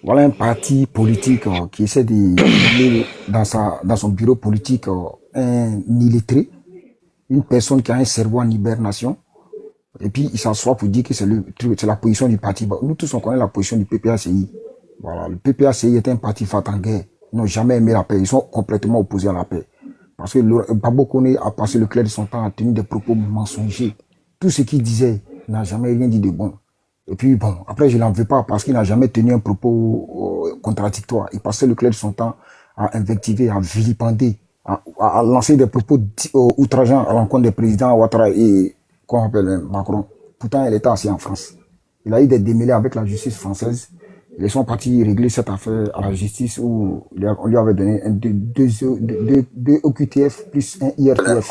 Voilà un parti politique qui essaie de donner dans son bureau politique un illettré, une personne qui a un cerveau en hibernation, et puis il s'assoit pour dire que c'est la position du parti. Nous tous on connaît la position du PPACI. Voilà, le PPACI est un parti fait en guerre. Ils n'ont jamais aimé la paix. Ils sont complètement opposés à la paix. Parce que Babo Koné a passé le clair de son temps à tenir des propos mensongers. Tout ce qu'il disait, il n'a jamais rien dit de bon. Et puis bon, après je l'en veux pas parce qu'il n'a jamais tenu un propos contradictoire. Il passait le clair de son temps à invectiver, à vilipender, à lancer des propos outrageants à l'encontre des présidents Ouattara et qu'on appelle Macron. Pourtant, il était assis en France. Il a eu des démêlés avec la justice française. Ils sont partis régler cette affaire à la justice où on lui avait donné deux OQTF plus un IRTF.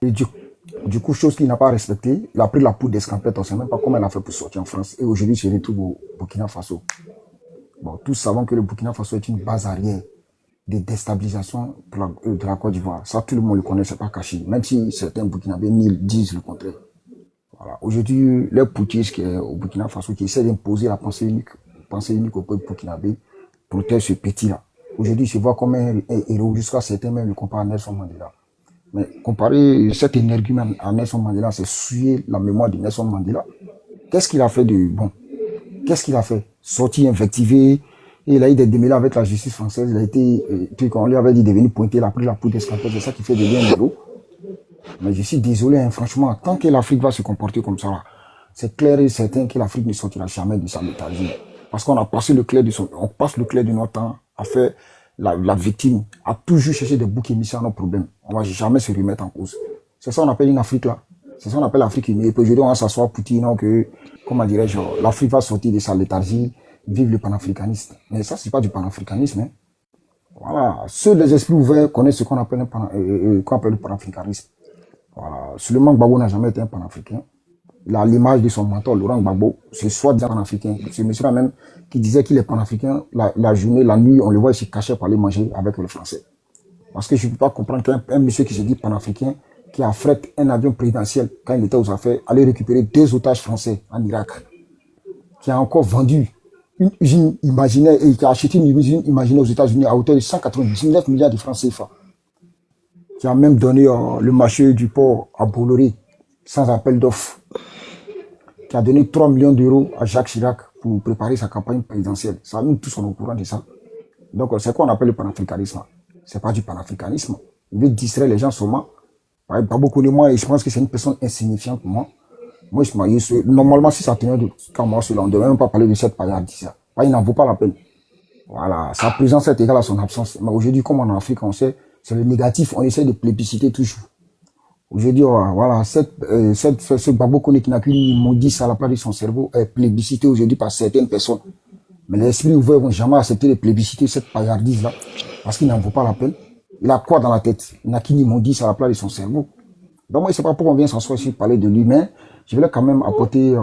Et du coup, chose qu'il n'a pas respectée, il a pris la poudre d'escampette, on ne sait même pas comment il a fait pour sortir en France. Et aujourd'hui, il se retrouve au Burkina Faso. Bon, tous savons que le Burkina Faso est une base arrière de déstabilisation de la Côte d'Ivoire. Ça, tout le monde le connaît, c'est pas caché. Même si certains Burkinabés disent le contraire. Voilà. Aujourd'hui, les poutistes qui est au Burkina Faso, qui essaient d'imposer la pensée unique au peuple burkinabé, protègent ce petit-là. Aujourd'hui, il se voit comme un héros, jusqu'à certains même le comparent à Nelson Mandela. Mais comparer cet énergumène à Nelson Mandela, c'est souiller la mémoire de Nelson Mandela. Qu'est-ce qu'il a fait de bon? Qu'est-ce qu'il a fait? Sorti, invectivé, et il a eu des démêlés avec la justice française, il a été, on lui avait dit de venir pointer, il a pris la poudre d'escampette, c'est ça qui fait de lui un héros. Mais je suis désolé, hein, franchement, tant que l'Afrique va se comporter comme ça, c'est clair et certain que l'Afrique ne sortira jamais de sa léthargie. Parce qu'on a passé on passe le clair de notre temps à faire la victime, à toujours chercher des boucs émissaires à nos problèmes. On va jamais se remettre en cause. C'est ça qu'on appelle une Afrique là. C'est ça qu'on appelle l'Afrique unie. Et puis aujourd'hui, on va s'asseoir pour dire non que, comment dirais-je, l'Afrique va sortir de sa léthargie, vive le panafricanisme. Mais ça, c'est pas du panafricanisme, hein. Voilà. Seuls les esprits ouverts connaissent ce qu'on appelle le panafricanisme. Voilà. Suleiman Gbagbo n'a jamais été un panafricain. Il a l'image de son mentor, Laurent Gbagbo, c'est soit-disant panafricain. C'est monsieur-là même qui disait qu'il est panafricain, la journée, la nuit, on le voit, il se cachait pour aller manger avec le français. Parce que je ne peux pas comprendre qu'un monsieur qui se dit panafricain, qui affrète un avion présidentiel quand il était aux affaires, aller récupérer 2 otages français en Irak, qui a encore vendu une usine imaginaire et qui a acheté une usine imaginaire aux États-Unis à hauteur de 199 milliards de francs CFA, qui a même donné le marché du port à Bolloré sans appel d'offres, qui a donné 3 millions d'euros à Jacques Chirac pour préparer sa campagne présidentielle. Ça, nous tous sommes au courant de ça. Donc, c'est quoi on appelle le panafricanisme? C'est pas du panafricanisme. Il veut distraire les gens seulement. Pas beaucoup de moi, et je pense que c'est une personne insignifiante pour moi. Moi, normalement, si ça tenait de quand moi, on ne devait même pas parler de cette paillardise. Il n'en vaut pas la peine. Voilà, sa présence est égale à son absence. Mais aujourd'hui, comme en Afrique, on sait, c'est le négatif, on essaie de plébisciter toujours. Aujourd'hui, voilà, ce Babo Koné qui n'a qu'une immondice à la place de son cerveau est plébiscité aujourd'hui par certaines personnes. Mais les esprits ouverts vont jamais accepter de plébisciter cette paillardise-là, parce qu'il n'en vaut pas la peine. Il a quoi dans la tête? Il n'a qu'une immondice à la place de son cerveau. Donc moi, je ne sais pas pourquoi on vient s'asseoir ici parler de lui, mais je voulais quand même apporter,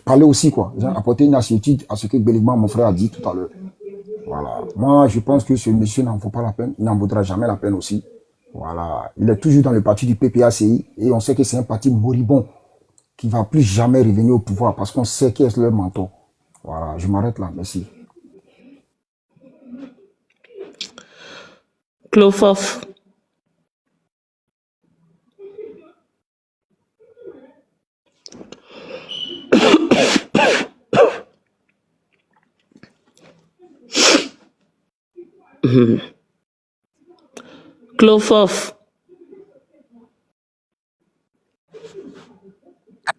parler aussi, quoi. Apporter une certitude à ce que Béligman, mon frère, a dit tout à l'heure. Voilà. Moi, je pense que ce monsieur n'en vaut pas la peine. Il n'en vaudra jamais la peine aussi. Voilà. Il est toujours dans le parti du PPACI et on sait que c'est un parti moribond qui ne va plus jamais revenir au pouvoir parce qu'on sait qui est leur mentor. Voilà. Je m'arrête là. Merci. Clofof. Clofof.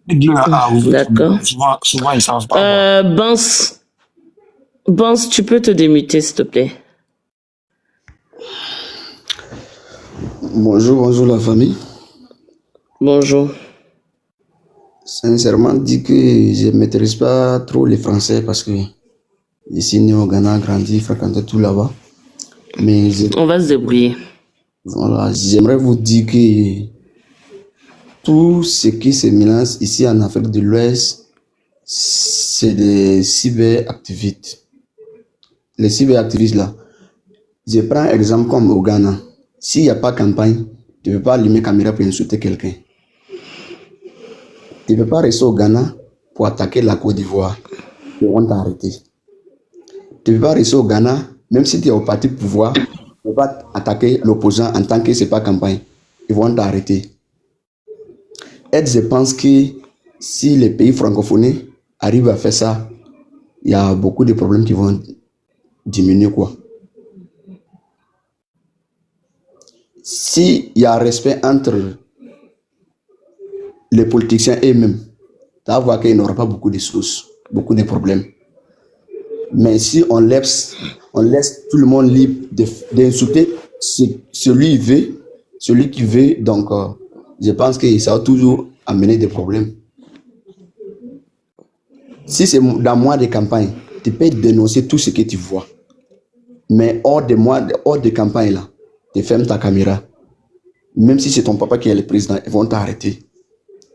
D'accord. Souvent, ils ne savent pas. Bans, tu peux te démuter, s'il te plaît. Bonjour la famille. Bonjour. Sincèrement, dit que je ne maîtrise pas trop les français parce que ici, né au Ghana, grandi, fréquenté tout là-bas. Mais on va se débrouiller. Voilà, j'aimerais vous dire que tout ce qui se mélange ici en Afrique de l'Ouest, c'est des cyberactivistes. Les cyberactivistes là, Je prends un exemple comme au Ghana. S'il n'y a pas campagne, tu ne peux pas allumer caméra pour insulter quelqu'un. Tu ne peux pas rester au Ghana pour attaquer la Côte d'Ivoire. Ils vont t'arrêter. Tu ne peux pas rester au Ghana, même si tu es au parti pouvoir, tu ne peux pas attaquer l'opposant en tant que ce n'est pas campagne. Ils vont t'arrêter. Et je pense que si les pays francophones arrivent à faire ça, il y a beaucoup de problèmes qui vont diminuer, quoi. S'il y a respect entre les politiciens eux-mêmes, tu vas voir qu'il n'y aura pas beaucoup de choses, beaucoup de problèmes. Mais si on laisse tout le monde libre d'insulter celui qui veut, donc je pense que ça va toujours amener des problèmes. Si c'est dans mois de campagne, tu peux dénoncer tout ce que tu vois. Mais hors de campagne, là, tu fermes ta caméra. Même si c'est ton papa qui est le président, ils vont t'arrêter.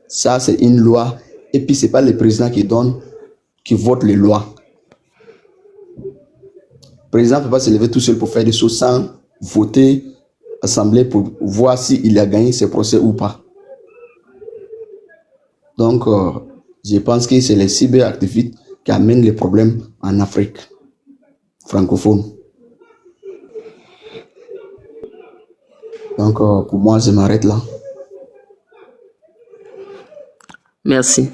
Ça, c'est une loi. Et puis, ce n'est pas le président qui vote les lois. Le président ne peut pas se lever tout seul pour faire des choses sans voter, assemblée pour voir s'il a gagné ses procès ou pas. Donc, je pense que c'est les cyberactivistes qui amènent les problèmes en Afrique francophone. Donc, pour moi, je m'arrête là. Merci.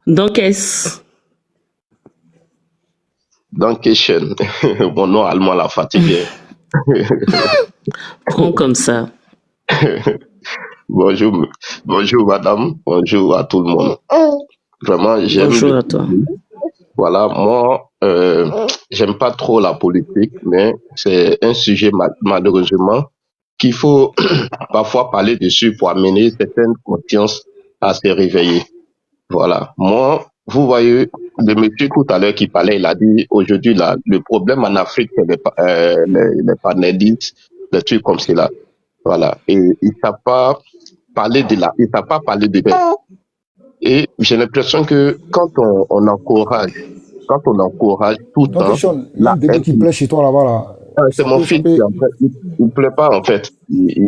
Donc, est-ce... Dankeschön. Mon nom allemand l'a fatigué. Prends comme ça. Bonjour, bonjour madame, bonjour à tout le monde. Vraiment, j'aime. Bonjour à toi. Voilà, moi, j'aime pas trop la politique, mais c'est un sujet malheureusement qu'il faut parfois parler dessus pour amener certaines consciences à se réveiller. Voilà. Moi, vous voyez, le monsieur tout à l'heure qui parlait, il a dit aujourd'hui là, le problème en Afrique, c'est les panélistes, des trucs comme cela. Voilà. Et il ne pas parler de il ne pas parler de ça. Et j'ai l'impression que quand on encourage tout le temps. Donc, il y a un bébé qui plaît chez toi là-bas. Là. C'est mon fils qui en fait, il ne plaît pas en fait. Il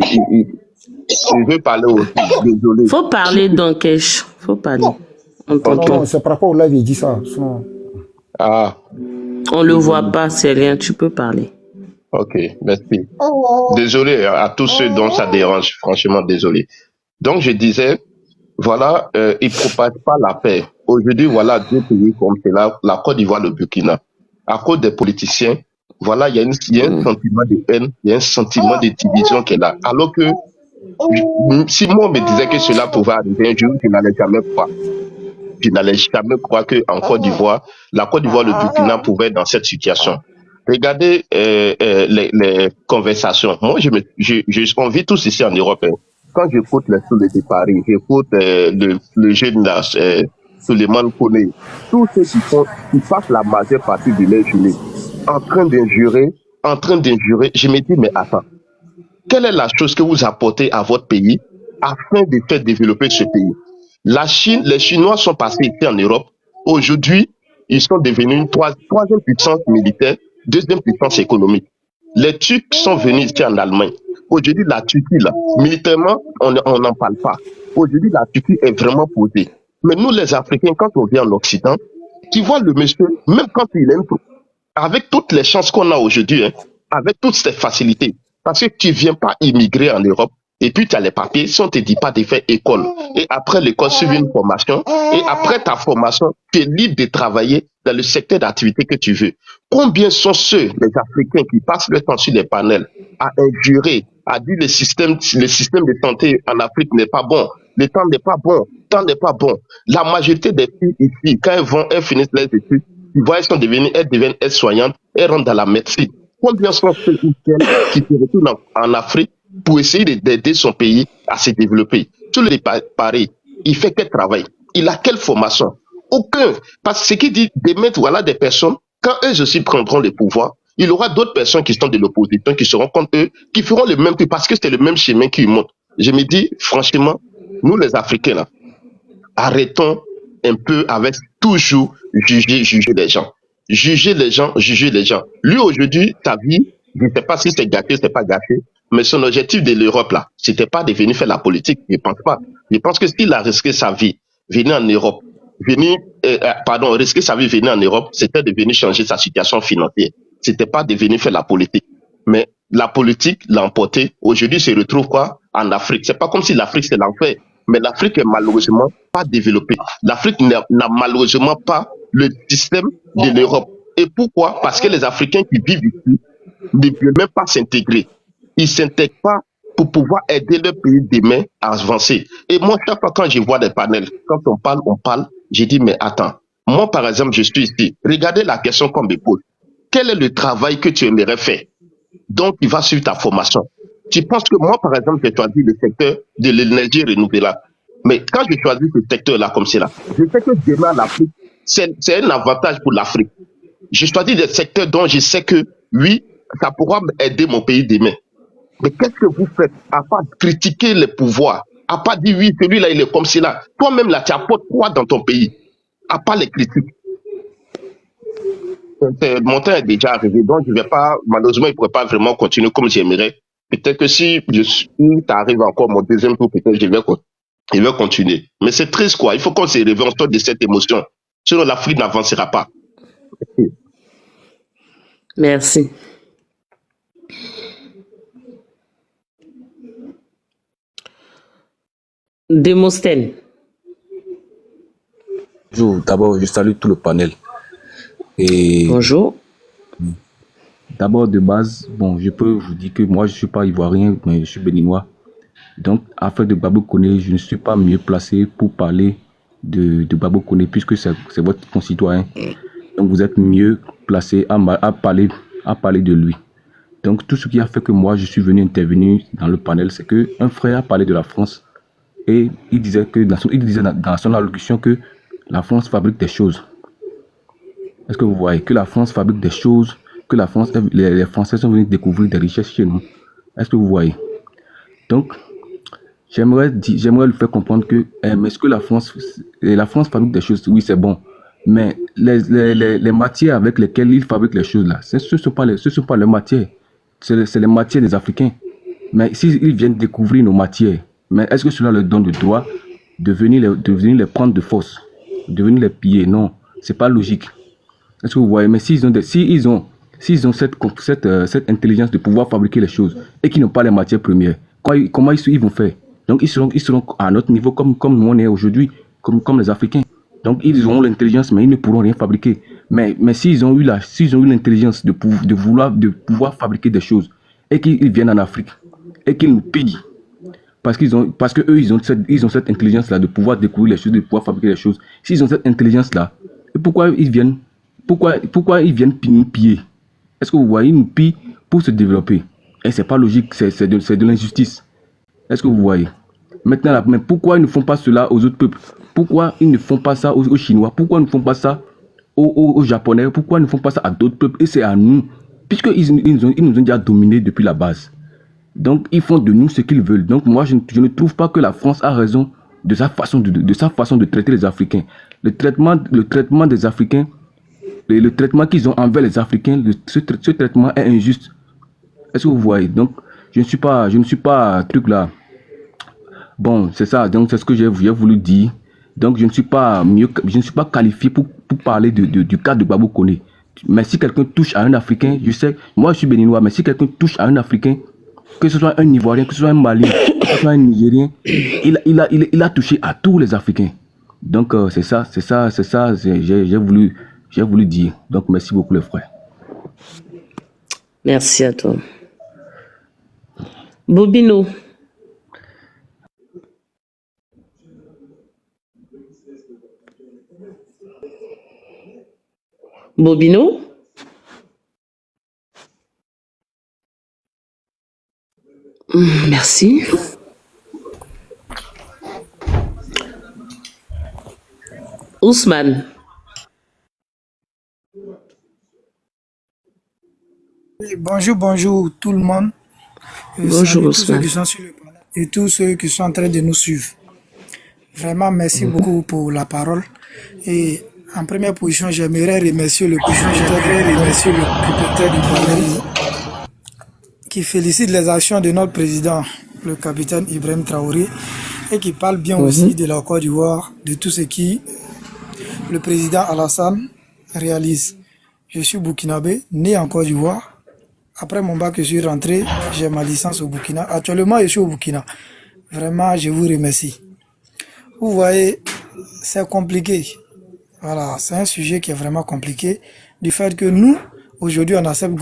veut parler aussi. Désolé. Faut parler d'Ankesh. Faut parler. Non, c'est par rapport au live, il dit ça. Sinon... Ah. On le voit pas, c'est rien. Tu peux parler. Ok, merci. Désolé à tous ceux dont ça dérange. Franchement, désolé. Donc, je disais, voilà, ils ne propagent pas la paix. Aujourd'hui, voilà, deux pays comme c'est là, la Côte d'Ivoire, le Burkina. À cause des politiciens, voilà, il y a un sentiment de haine, il y a un sentiment de division qui est là. Alors que, si moi on me disait que cela pouvait arriver un jour, je n'allais jamais croire. Je n'allais jamais croire qu'en Côte d'Ivoire, la Côte d'Ivoire, le Burkina pouvait être dans cette situation. Regardez les conversations. Moi, on vit tous ici en Europe. Hein. Quand j'écoute les Soulés de Paris, j'écoute le jeune là, Suleiman Kone, tous ceux qui passent la majeure partie de leur journée en train d'injurer, je me dis, mais attends, quelle est la chose que vous apportez à votre pays afin de faire développer ce pays? La Chine, les Chinois sont passés ici en Europe. Aujourd'hui, ils sont devenus une troisième puissance militaire, deuxième puissance économique. Les Turcs sont venus ici en Allemagne. Aujourd'hui, la Turquie, là, militairement, on n'en parle pas. Aujourd'hui, la Turquie est vraiment posée. Mais nous, les Africains, quand on vient en Occident, tu vois le monsieur, même quand il aime tout, avec toutes les chances qu'on a aujourd'hui, hein, avec toutes ces facilités, parce que tu ne viens pas immigrer en Europe, et puis tu as les papiers, si on ne te dit pas de faire école, et après l'école, suivre une formation, et après ta formation, tu es libre de travailler dans le secteur d'activité que tu veux. Combien sont ceux, les Africains, qui passent le temps sur les panels à injurer, à dire le système de santé en Afrique n'est pas bon, le temps n'est pas bon, le temps n'est pas bon. La majorité des filles ici, quand elles finissent leurs études, tu vois, elles deviennent aides-soignantes, elles rentrent dans la médecine. Combien sont ceux qui se retournent en Afrique pour essayer d'aider son pays à se développer? Tout le pareil, il fait quel travail? Il a quelle formation? Aucun. Parce que ce qui dit de mettre voilà, des personnes, quand eux aussi prendront le pouvoir, il y aura d'autres personnes qui sont de l'opposition, qui seront contre eux, qui feront le même truc, parce que c'est le même chemin qu'ils montent. Je me dis, franchement, nous les Africains, là, arrêtons un peu avec toujours juger les gens. Juger les gens, juger les gens. Lui, aujourd'hui, sa vie, je ne sais pas si c'est gâté, c'est pas gâté, mais son objectif de l'Europe, là, c'était pas de venir faire la politique. Je pense pas. Je pense que s'il a risqué sa vie, venir en Europe, risquer sa vie, venir en Europe, c'était de venir changer sa situation financière. C'était pas de venir faire la politique. Mais la politique l'a emporté. Aujourd'hui, il se retrouve quoi? En Afrique. C'est pas comme si l'Afrique c'est l'enfer. Mais l'Afrique est malheureusement pas développée. L'Afrique n'a malheureusement pas le système de l'Europe. Et pourquoi? Parce que les Africains qui vivent ici ne veulent même pas s'intégrer. Ils s'intègrent pas pour pouvoir aider leur pays demain à avancer. Et moi, chaque fois quand je vois des panels, quand on parle, j'ai dit, mais attends, moi par exemple, je suis ici. Regardez la question qu'on me pose. Quel est le travail que tu aimerais faire? Donc, il va suivre ta formation. Tu penses que moi, par exemple, j'ai choisi le secteur de l'énergie renouvelable. Mais quand je choisis ce secteur-là comme cela, je sais que demain, l'Afrique, c'est un avantage pour l'Afrique. J'ai choisi des secteurs dont je sais que, oui, ça pourra aider mon pays demain. Mais qu'est-ce que vous faites à part critiquer les pouvoirs, à part dire, oui, celui-là, il est comme cela. Toi-même, là, tu apportes quoi dans ton pays, à part les critiques? Mon temps est déjà arrivé, donc je vais pas, malheureusement, il ne pourrait pas vraiment continuer comme j'aimerais. Peut-être que si ça arrive encore mon deuxième tour, peut-être je vais continuer. Mais c'est triste, quoi. Il faut qu'on se réveille, on sorte de cette émotion. Sinon, l'Afrique n'avancera pas. Merci. Démosthène. Bonjour, d'abord, je salue tout le panel. Et Bonjour. d'abord, de base, bon, je peux vous dire que moi, je ne suis pas ivoirien, mais je suis béninois. Donc, afin de Babou Koné, je ne suis pas mieux placé pour parler de Babou Koné, puisque c'est votre concitoyen. Donc, vous êtes mieux placé à parler de lui. Donc, tout ce qui a fait que moi, je suis venu intervenir dans le panel, c'est qu'un frère a parlé de la France et il disait dans son allocution que la France fabrique des choses. Est-ce que vous voyez que la France fabrique des choses, que la France, les Français sont venus découvrir des richesses chez nous? Est-ce que vous voyez? Donc, j'aimerais lui faire comprendre que, mais est-ce que la France fabrique des choses? Oui, c'est bon. Mais les matières avec lesquelles il fabrique les choses là, ce ne sont pas les matières. C'est les matières des Africains. Mais s'ils viennent découvrir nos matières, mais est-ce que cela leur donne le droit de venir les prendre de force, de venir les piller? Non, c'est pas logique. Est-ce que vous voyez? Mais s'ils ont cette intelligence de pouvoir fabriquer les choses et qu'ils n'ont pas les matières premières, comment ils vont faire? Donc ils seront à notre niveau comme nous on est aujourd'hui, comme les Africains. Donc ils auront l'intelligence, mais ils ne pourront rien fabriquer. Mais s'ils ont eu l'intelligence de pouvoir fabriquer des choses et qu'ils viennent en Afrique et qu'ils nous pillent, parce que eux ils ont cette intelligence là de pouvoir découvrir les choses, de pouvoir fabriquer les choses. S'ils ont cette intelligence là, pourquoi ils viennent nous piller? Est-ce que vous voyez, ils nous pillent pour se développer? Et c'est pas logique, c'est de l'injustice. Est-ce que vous voyez? Maintenant, mais pourquoi ils ne font pas cela aux autres peuples? Pourquoi ils ne font pas ça aux Chinois? Pourquoi ils ne font pas ça aux Japonais? Pourquoi ils ne font pas ça à d'autres peuples? Et c'est à nous, puisqu'ils nous ont déjà dominés depuis la base. Donc, ils font de nous ce qu'ils veulent. Donc, moi, je ne trouve pas que la France a raison de sa façon de traiter les Africains. Le traitement des Africains, le traitement qu'ils ont envers les Africains, ce traitement est injuste. Est-ce que vous voyez? Donc, je ne suis pas truc là. Bon, c'est ça. Donc, c'est ce que j'ai voulu dire. Donc, je ne suis pas qualifié pour parler du cas de Babou Koné. Mais si quelqu'un touche à un Africain, je sais, moi je suis béninois, mais si quelqu'un touche à un Africain, que ce soit un Ivoirien, que ce soit un Malien, que ce soit un Nigérien, il a touché à tous les Africains. Donc, c'est ça, j'ai voulu dire. Donc, merci beaucoup les frères. Merci à toi. Bobino. Bobino. Merci. Ousmane. Oui, bonjour tout le monde. Bonjour Salut tous ceux Ousmane. qui sont sur le panel et tous ceux qui sont en train de nous suivre. Vraiment, merci beaucoup pour la parole. Et en première position, j'aimerais remercier le propriétaire du panel qui félicite les actions de notre président, le capitaine Ibrahim Traoré, et qui parle bien aussi de la Côte d'Ivoire, de tout ce qui le président Alassane réalise. Je suis burkinabé, né en Côte d'Ivoire. Après mon bac, je suis rentré, j'ai ma licence au Burkina. Actuellement, je suis au Burkina. Vraiment, je vous remercie. Vous voyez, c'est compliqué. Voilà, c'est un sujet qui est vraiment compliqué. Du fait que nous, aujourd'hui, on accepte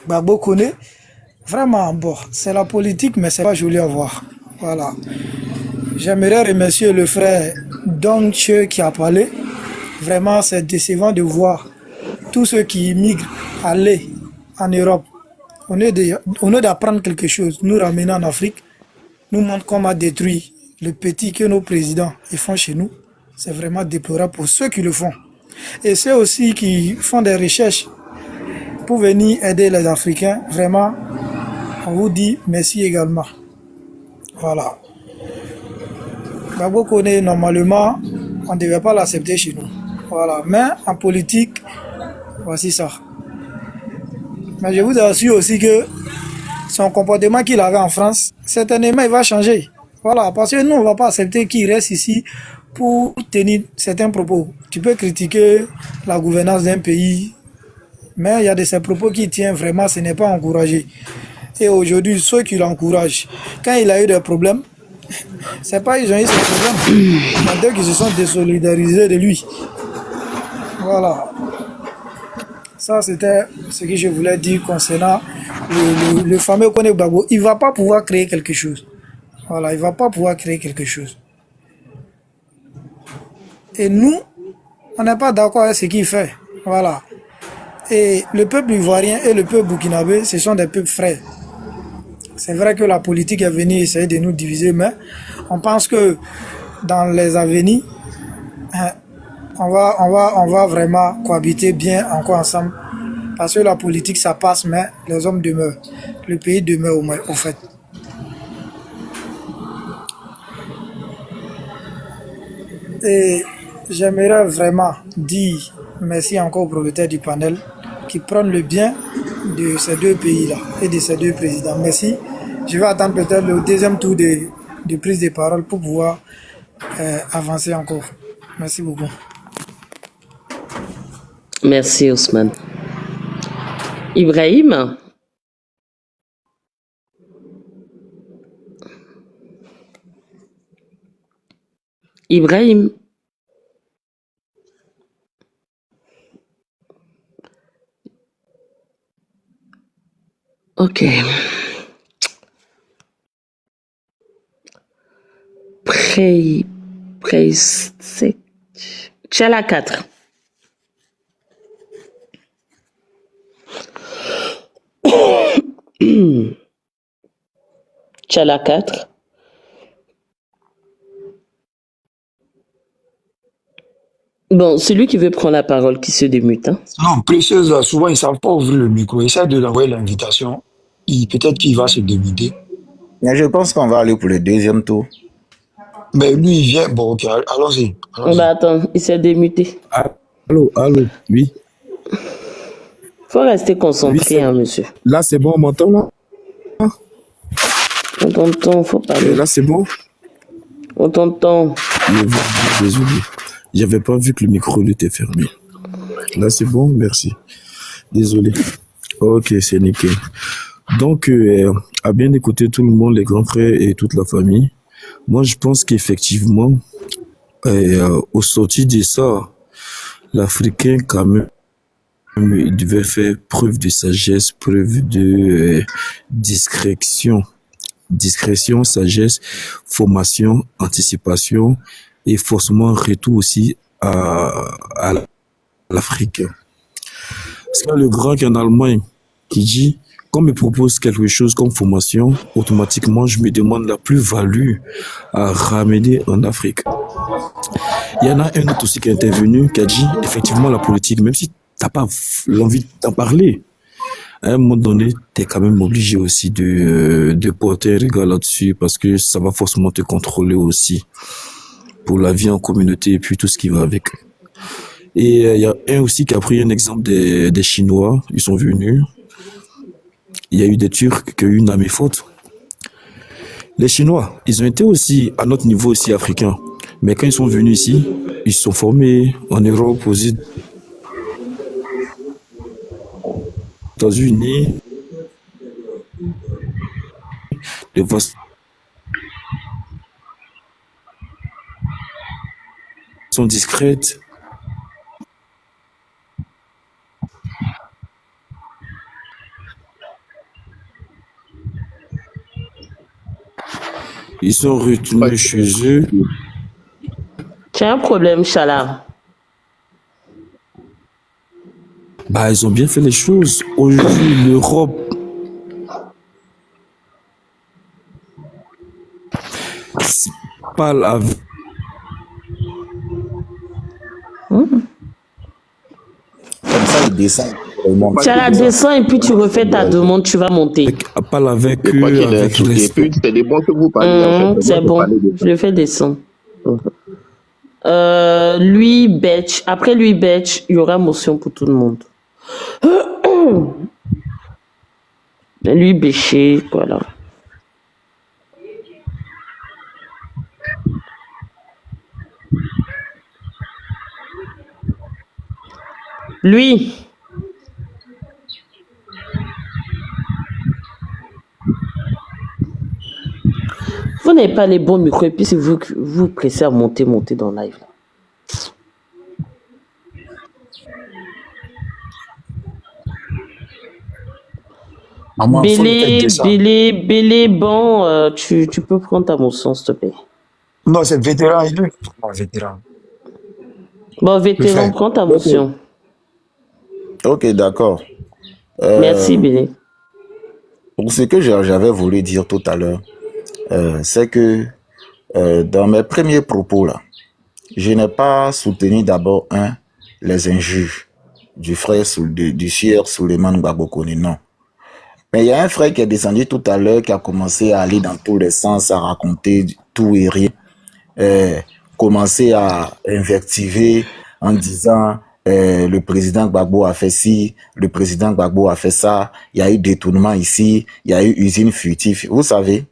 Gbagbo Koné. Vraiment, bon, c'est la politique, mais c'est pas joli à voir. Voilà. J'aimerais remercier le frère Dong Che qui a parlé. Vraiment, c'est décevant de voir tous ceux qui migrent aller en Europe. On est d'apprendre quelque chose, nous ramener en Afrique, nous montre comment détruire le petit que nos présidents ils font chez nous. C'est vraiment déplorable pour ceux qui le font. Et ceux aussi qui font des recherches pour venir aider les Africains, vraiment, on vous dit merci également. Voilà. Gbagbo Koné, normalement, on ne devait pas l'accepter chez nous. Voilà. Mais en politique, voici ça. Mais je vous assure aussi que son comportement qu'il avait en France, certainement, il va changer. Voilà. Parce que nous, on ne va pas accepter qu'il reste ici pour tenir certains propos. Tu peux critiquer la gouvernance d'un pays, mais il y a de ces propos qui tiennent vraiment, ce n'est pas encouragé. Et aujourd'hui, ceux qui l'encouragent, quand il a eu des problèmes, c'est pas ils ont eu ces problèmes, mais dès qu'ils se sont désolidarisés de lui. Voilà. Ça, c'était ce que je voulais dire concernant le fameux Koné Gbagbo. Il ne va pas pouvoir créer quelque chose. Voilà, il ne va pas pouvoir créer quelque chose. Et nous, on n'est pas d'accord avec ce qu'il fait. Voilà. Et le peuple ivoirien et le peuple burkinabé, ce sont des peuples frères. C'est vrai que la politique est venue essayer de nous diviser, mais on pense que dans les avenirs, on va vraiment cohabiter bien encore ensemble. Parce que la politique, ça passe, mais les hommes demeurent. Le pays demeure au fait. Et j'aimerais vraiment dire merci encore au propriétaire du panel qui prennent le bien de ces deux pays-là et de ces deux présidents. Merci. Je vais attendre peut-être le deuxième tour de prise de parole pour pouvoir avancer encore. Merci beaucoup. Merci Ousmane. Ibrahim? Ibrahim? Ok. Tchala 4. Tchala 4. Bon, celui qui veut prendre la parole, qui se démute. Hein? Non, Précieuse, souvent, ils ne savent pas ouvrir le micro. Essaie de l'envoyer l'invitation. Peut-être qu'il va se démuter. Mais je pense qu'on va aller pour le deuxième tour. Mais lui, il vient. Bon, ok, allons-y. Bah attends, il s'est démuté. Allô, oui. Faut rester concentré, hein, monsieur. Là, c'est bon, on m'entend là? On t'entend, faut parler. Là, c'est bon? On t'entend. Désolé. J'avais pas vu que le micro était fermé. Là, c'est bon, merci. Désolé. Ok, c'est nickel. Donc, à bien écouter tout le monde, les grands frères et toute la famille, moi, je pense qu'effectivement, au sorti de ça, l'Africain, quand même, il devait faire preuve de sagesse, preuve de discrétion, sagesse, formation, anticipation et forcément retour aussi à l'Afrique. Parce que le grand qui est en Allemagne qui dit, quand on me propose quelque chose comme formation, automatiquement je me demande la plus-value à ramener en Afrique. Il y en a un autre aussi qui est intervenu qui a dit effectivement la politique, même si t'as pas l'envie d'en parler, à un moment donné, tu es quand même obligé aussi de porter un regard là-dessus parce que ça va forcément te contrôler aussi pour la vie en communauté et puis tout ce qui va avec. Et il y a un aussi qui a pris un exemple des Chinois. Ils sont venus. Il y a eu des Turcs qui ont eu une âme faute. Les Chinois, ils ont été aussi à notre niveau aussi africain. Mais quand ils sont venus ici, ils se sont formés en Europe, aux États-Unis. De façon discrète. Ils sont retournés chez eux. Tu as un problème, Chala. Bah, ils ont bien fait les choses. Aujourd'hui, l'Europe parle avec... Comme ça, il descend. Chala, descends et puis tu refais ta demande, tu vas monter. Parle avec Je crois eux, qu'il est avec insulté. respect. Puis, c'est des bons que vous parlez. En fait, C'est bon, je le fais descendre. Lui, Betch. Après lui, Betch, il y aura motion pour tout le monde. Lui, Béché, voilà. Lui. Vous n'avez pas les bons micros et puis c'est vous vous pressez à monter dans le live. Là. Bélé, bon, tu peux prendre ta motion, s'il te plaît. Non, c'est vétéran, il est. Non, vétéran. Bon, vétéran, prends ta motion. Ok, d'accord. Merci, Bélé. Pour ce que j'avais voulu dire tout à l'heure, c'est que dans mes premiers propos, là, je n'ai pas soutenu d'abord, les injures du frère du sieur Souleymane Gbagbo Koné, non. Mais il y a un frère qui est descendu tout à l'heure, qui a commencé à aller dans tous les sens, à raconter tout et rien, commencer à invectiver en disant le président Gbagbo a fait ci, le président Gbagbo a fait ça, il y a eu détournement ici, il y a eu usine furtive. Vous savez,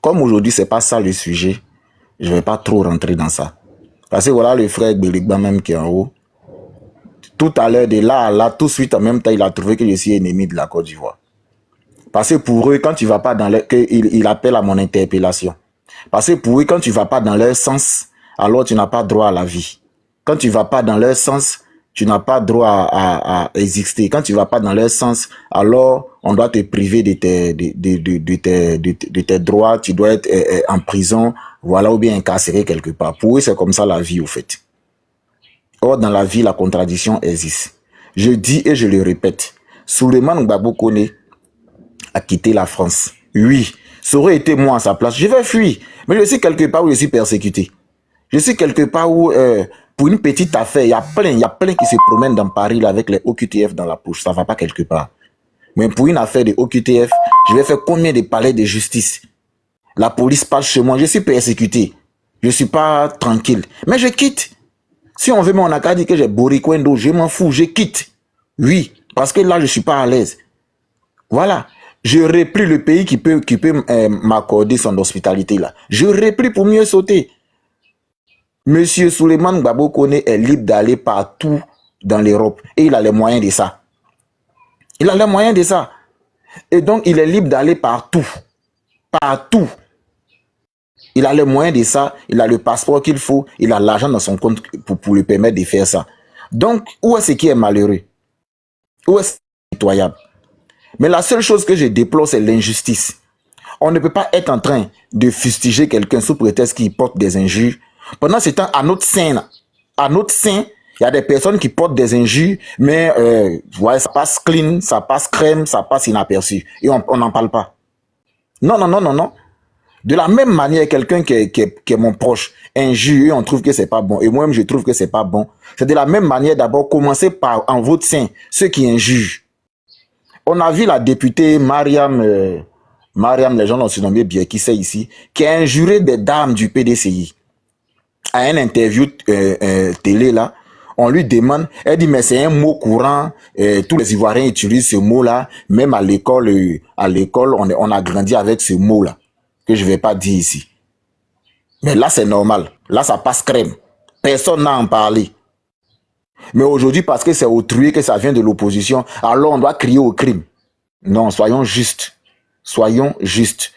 comme aujourd'hui, c'est pas ça le sujet, je vais pas trop rentrer dans ça. Parce que voilà le frère Beligba même qui est en haut. Tout à l'heure, de là à là, tout de suite, en même temps, il a trouvé que je suis ennemi de la Côte d'Ivoire. Parce que pour eux, quand tu vas pas dans leur... il appelle à mon interpellation. Parce que pour eux, quand tu vas pas dans leur sens, alors tu n'as pas droit à la vie. Quand tu vas pas dans leur sens, tu n'as pas droit à exister. Quand tu vas pas dans leur sens, alors on doit te priver de tes droits, tu dois être en prison, voilà, ou bien incarcéré quelque part. Pour eux, c'est comme ça la vie, au fait. Or, dans la vie, la contradiction existe. Je dis et je le répète, Souleymane Gbagbo Koné a quitté la France. Oui, ça aurait été moi à sa place, je vais fuir. Mais je suis quelque part où je suis persécuté. Je suis quelque part où, pour une petite affaire, il y a plein qui se promènent dans Paris là, avec les OQTF dans la poche. Ça va pas quelque part. Mais pour une affaire de OQTF, je vais faire combien de palais de justice? La police passe chez moi, je suis persécuté. Je suis pas tranquille. Mais je quitte. Si on veut, on a qu'à dire que j'ai Borikwendo, je m'en fous, je quitte. Oui, parce que là, je suis pas à l'aise. Voilà. Je replie le pays qui peut m'accorder son hospitalité là. Je replie pour mieux sauter. Monsieur Souleymane Gbagbo Koné est libre d'aller partout dans l'Europe. Et il a les moyens de ça. Il a les moyens de ça. Et donc, il est libre d'aller partout. Partout. Il a les moyens de ça. Il a le passeport qu'il faut. Il a l'argent dans son compte pour lui permettre de faire ça. Donc, où est-ce qui est malheureux? Où est-ce qui est pitoyable? Mais la seule chose que je déplore, c'est l'injustice. On ne peut pas être en train de fustiger quelqu'un sous prétexte qu'il porte des injures. Pendant ce temps, à notre sein, il y a des personnes qui portent des injures, mais ouais, ça passe clean, ça passe crème, ça passe inaperçu. Et on n'en parle pas. Non. De la même manière, quelqu'un qui est mon proche injure et on trouve que c'est pas bon. Et moi-même, je trouve que c'est pas bon. C'est de la même manière, d'abord, commencer par en votre sein, ceux qui injurent. On a vu la députée Mariam, les gens l'ont surnommé bien, qui c'est ici, qui a injuré des dames du PDCI. À un interview télé là, on lui demande, elle dit mais c'est un mot courant, tous les Ivoiriens utilisent ce mot-là, même à l'école, on a grandi avec ce mot-là, que je vais pas dire ici. Mais là c'est normal, là ça passe crème, personne n'a en parlé. Mais aujourd'hui, parce que c'est autrui, que ça vient de l'opposition, alors on doit crier au crime. Non, soyons justes, soyons justes.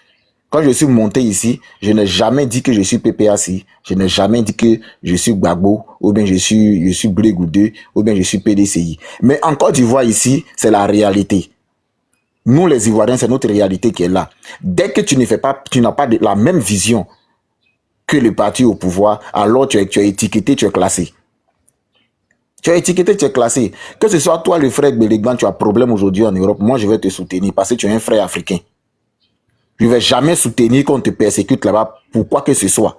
Quand je suis monté ici, je n'ai jamais dit que je suis PPAC, je n'ai jamais dit que je suis Gbagbo, ou bien je suis Blé Goudé, ou bien je suis PDCI. Mais en Côte d'Ivoire ici, c'est la réalité. Nous les Ivoiriens, c'est notre réalité qui est là. Dès que tu n'as pas la même vision que le parti au pouvoir, alors tu es étiqueté, tu es classé. Tu es étiqueté, tu es classé. Que ce soit toi, le frère Béligban, tu as problème aujourd'hui en Europe, moi je vais te soutenir parce que tu es un frère africain. Je ne vais jamais soutenir qu'on te persécute là-bas pour quoi que ce soit.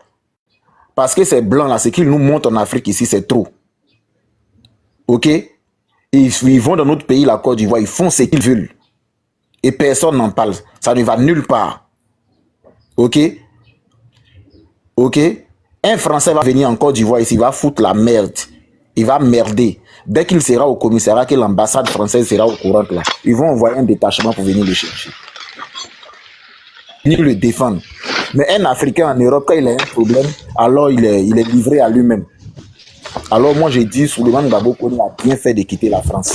Parce que ces blancs-là, ce qu'ils nous montrent en Afrique ici, c'est trop. Ok? Ils vont dans notre pays, la Côte d'Ivoire, ils font ce qu'ils veulent. Et personne n'en parle. Ça ne va nulle part. Ok? Ok? Un Français va venir en Côte d'Ivoire ici, il va foutre la merde. Il va merder. Dès qu'il sera au commissariat, que l'ambassade française sera au courant là, ils vont envoyer un détachement pour venir le chercher. Ni le défendre. Mais un Africain en Europe, quand il a un problème, alors il est livré à lui-même. Alors moi j'ai dit, Souleymane Gbagbo a bien fait de quitter la France.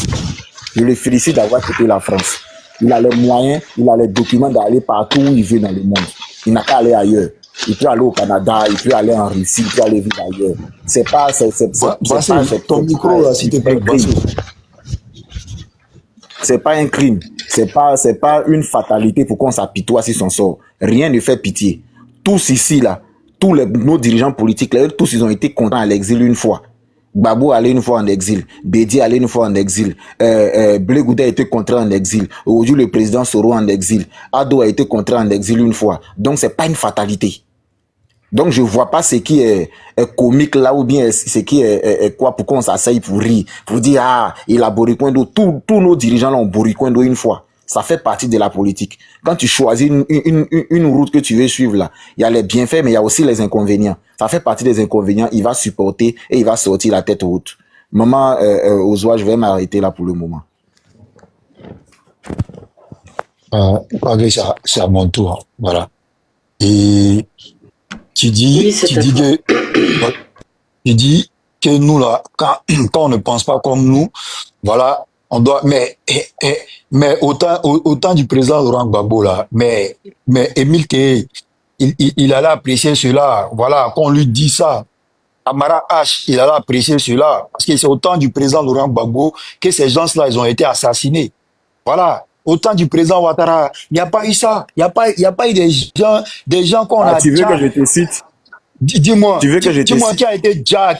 Je le félicite d'avoir quitté la France. Il a les moyens, il a les documents d'aller partout où il veut dans le monde. Il n'a qu'à aller ailleurs. Il peut aller au Canada, il peut aller en Russie, il peut aller vivre ailleurs. C'est pas ton micro là, s'il te plaît. C'est pas un crime. C'est pas une fatalité pour qu'on s'apitoie sur son sort. Rien ne fait pitié. Tous ici, là, nos dirigeants politiques, là, tous ils ont été contraints à l'exil une fois. Gbagbo allait une fois en exil. Bédi allait une fois en exil. Blé Goudé a été contraint en exil. Aujourd'hui, le président Soro en exil. Ado a été contraint en exil une fois. Donc, c'est pas une fatalité. Donc, je vois pas ce qui est comique là, ou bien ce qui est quoi, pour qu'on s'asseye pour rire, pour dire, ah, il a Borikwendo. Tous nos dirigeants là ont Borikwendo une fois. Ça fait partie de la politique. Quand tu choisis une route que tu veux suivre là, il y a les bienfaits, mais il y a aussi les inconvénients. Ça fait partie des inconvénients. Il va supporter et il va sortir la tête haute. Maman, Ozoa, je vais m'arrêter là pour le moment. C'est à mon tour. Voilà. Et tu dis que nous là, quand on ne pense pas comme nous, voilà, on doit, mais autant du président Laurent Gbagbo là, mais Émile Keye, il allait apprécier cela, voilà, qu'on lui dit ça. Amara H, il allait apprécier cela, parce que c'est autant du président Laurent Gbagbo que ces gens-là, ils ont été assassinés. Voilà. Autant du président Ouattara, il n'y a pas eu ça. Il n'y a pas eu des gens qu'on a... Tu veux que je te cite? Dis-moi, dis-moi qui a été déjà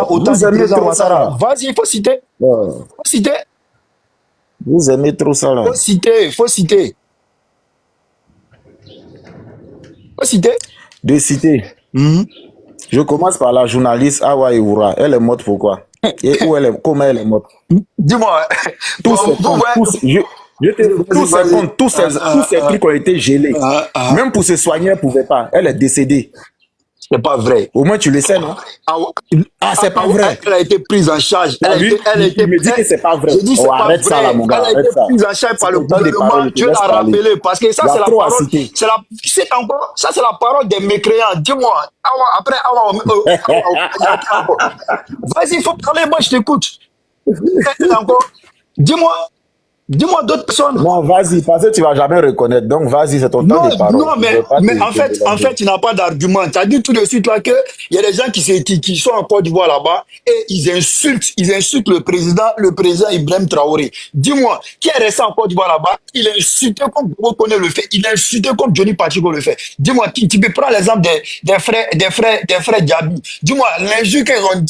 autant du président Ouattara. Vas-y, il faut citer. Faut citer. Vous aimez trop ça là. Faut citer. De citer. Je commence par la journaliste Awa Ewoura. Elle est morte pourquoi? Et comment elle est morte? Dis-moi. Tous ces trucs ont été gelés. Même pour se soigner, elle ne pouvait pas. Elle est décédée. C'est pas vrai. Au moins, tu le sais, non? C'est pas vrai. Elle a été prise en charge. Il me dit que c'est pas vrai. Arrête ça, là, mon gars. Elle a été prise en charge par le gouvernement. Tu l'as rappelé. Parce que ça, c'est la parole. Ça, c'est la parole des mécréants. Dis-moi. Après, vas-y, il faut parler. Moi, je t'écoute. Dis-moi d'autres personnes. Non, vas-y, parce que tu ne vas jamais reconnaître. Donc, vas-y, c'est ton temps de parole. Non, mais en fait, tu n'as pas d'argument. Tu as dit tout de suite là qu'il y a des gens qui sont en Côte d'Ivoire là-bas et ils insultent le président Ibrahim Traoré. Dis-moi, qui est resté en Côte d'Ivoire là-bas? Il a insulté comme vous connaissez le fait. Il a insulté comme Johnny Pacheco le fait. Dis-moi, tu peux prendre l'exemple des frères Diaby. Dis-moi, l'injure qu'ils ont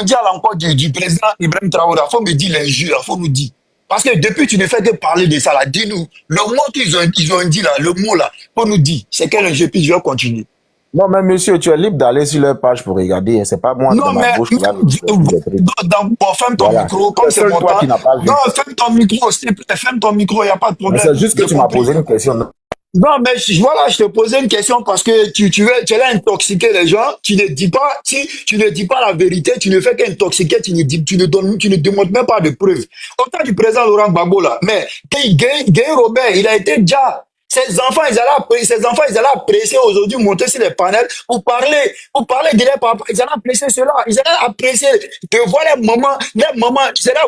dit à l'encontre du président Ibrahim Traoré. Il faut me dire l'injure, il faut nous dire. Parce que depuis, tu ne fais que parler de ça là. Dis-nous, le mot qu'ils ont dit là, le mot là, pour nous dire, c'est quel jeu, puis je vais continuer. Non, mais monsieur, tu es libre d'aller sur leur page pour regarder. C'est pas moi, Non, dans ma mais bouche, qui va me dire des trucs. bon, ferme ton Voilà. micro, comme C'est c'est seul mon toi temps. qui n'as pas vu. Non, ferme ton micro, s'il te plaît, ferme ton micro, il n'y a pas de Mais problème. c'est juste que J'ai tu m'as compris. posé une question. Non, mais voilà, je te posais une question parce que tu es là à intoxiquer les gens. Tu ne dis pas, si tu ne dis pas la vérité, tu ne fais qu'intoxiquer, tu ne demandes même pas de preuves. Autant du président Laurent Gbagbo là, mais Guy Robert, il a été déjà. Ses enfants, ils allaient apprécier aujourd'hui, monter sur les panels pour parler de leur papa. Ils allaient apprécier cela. Ils allaient apprécier de voir les mamans, ils allaient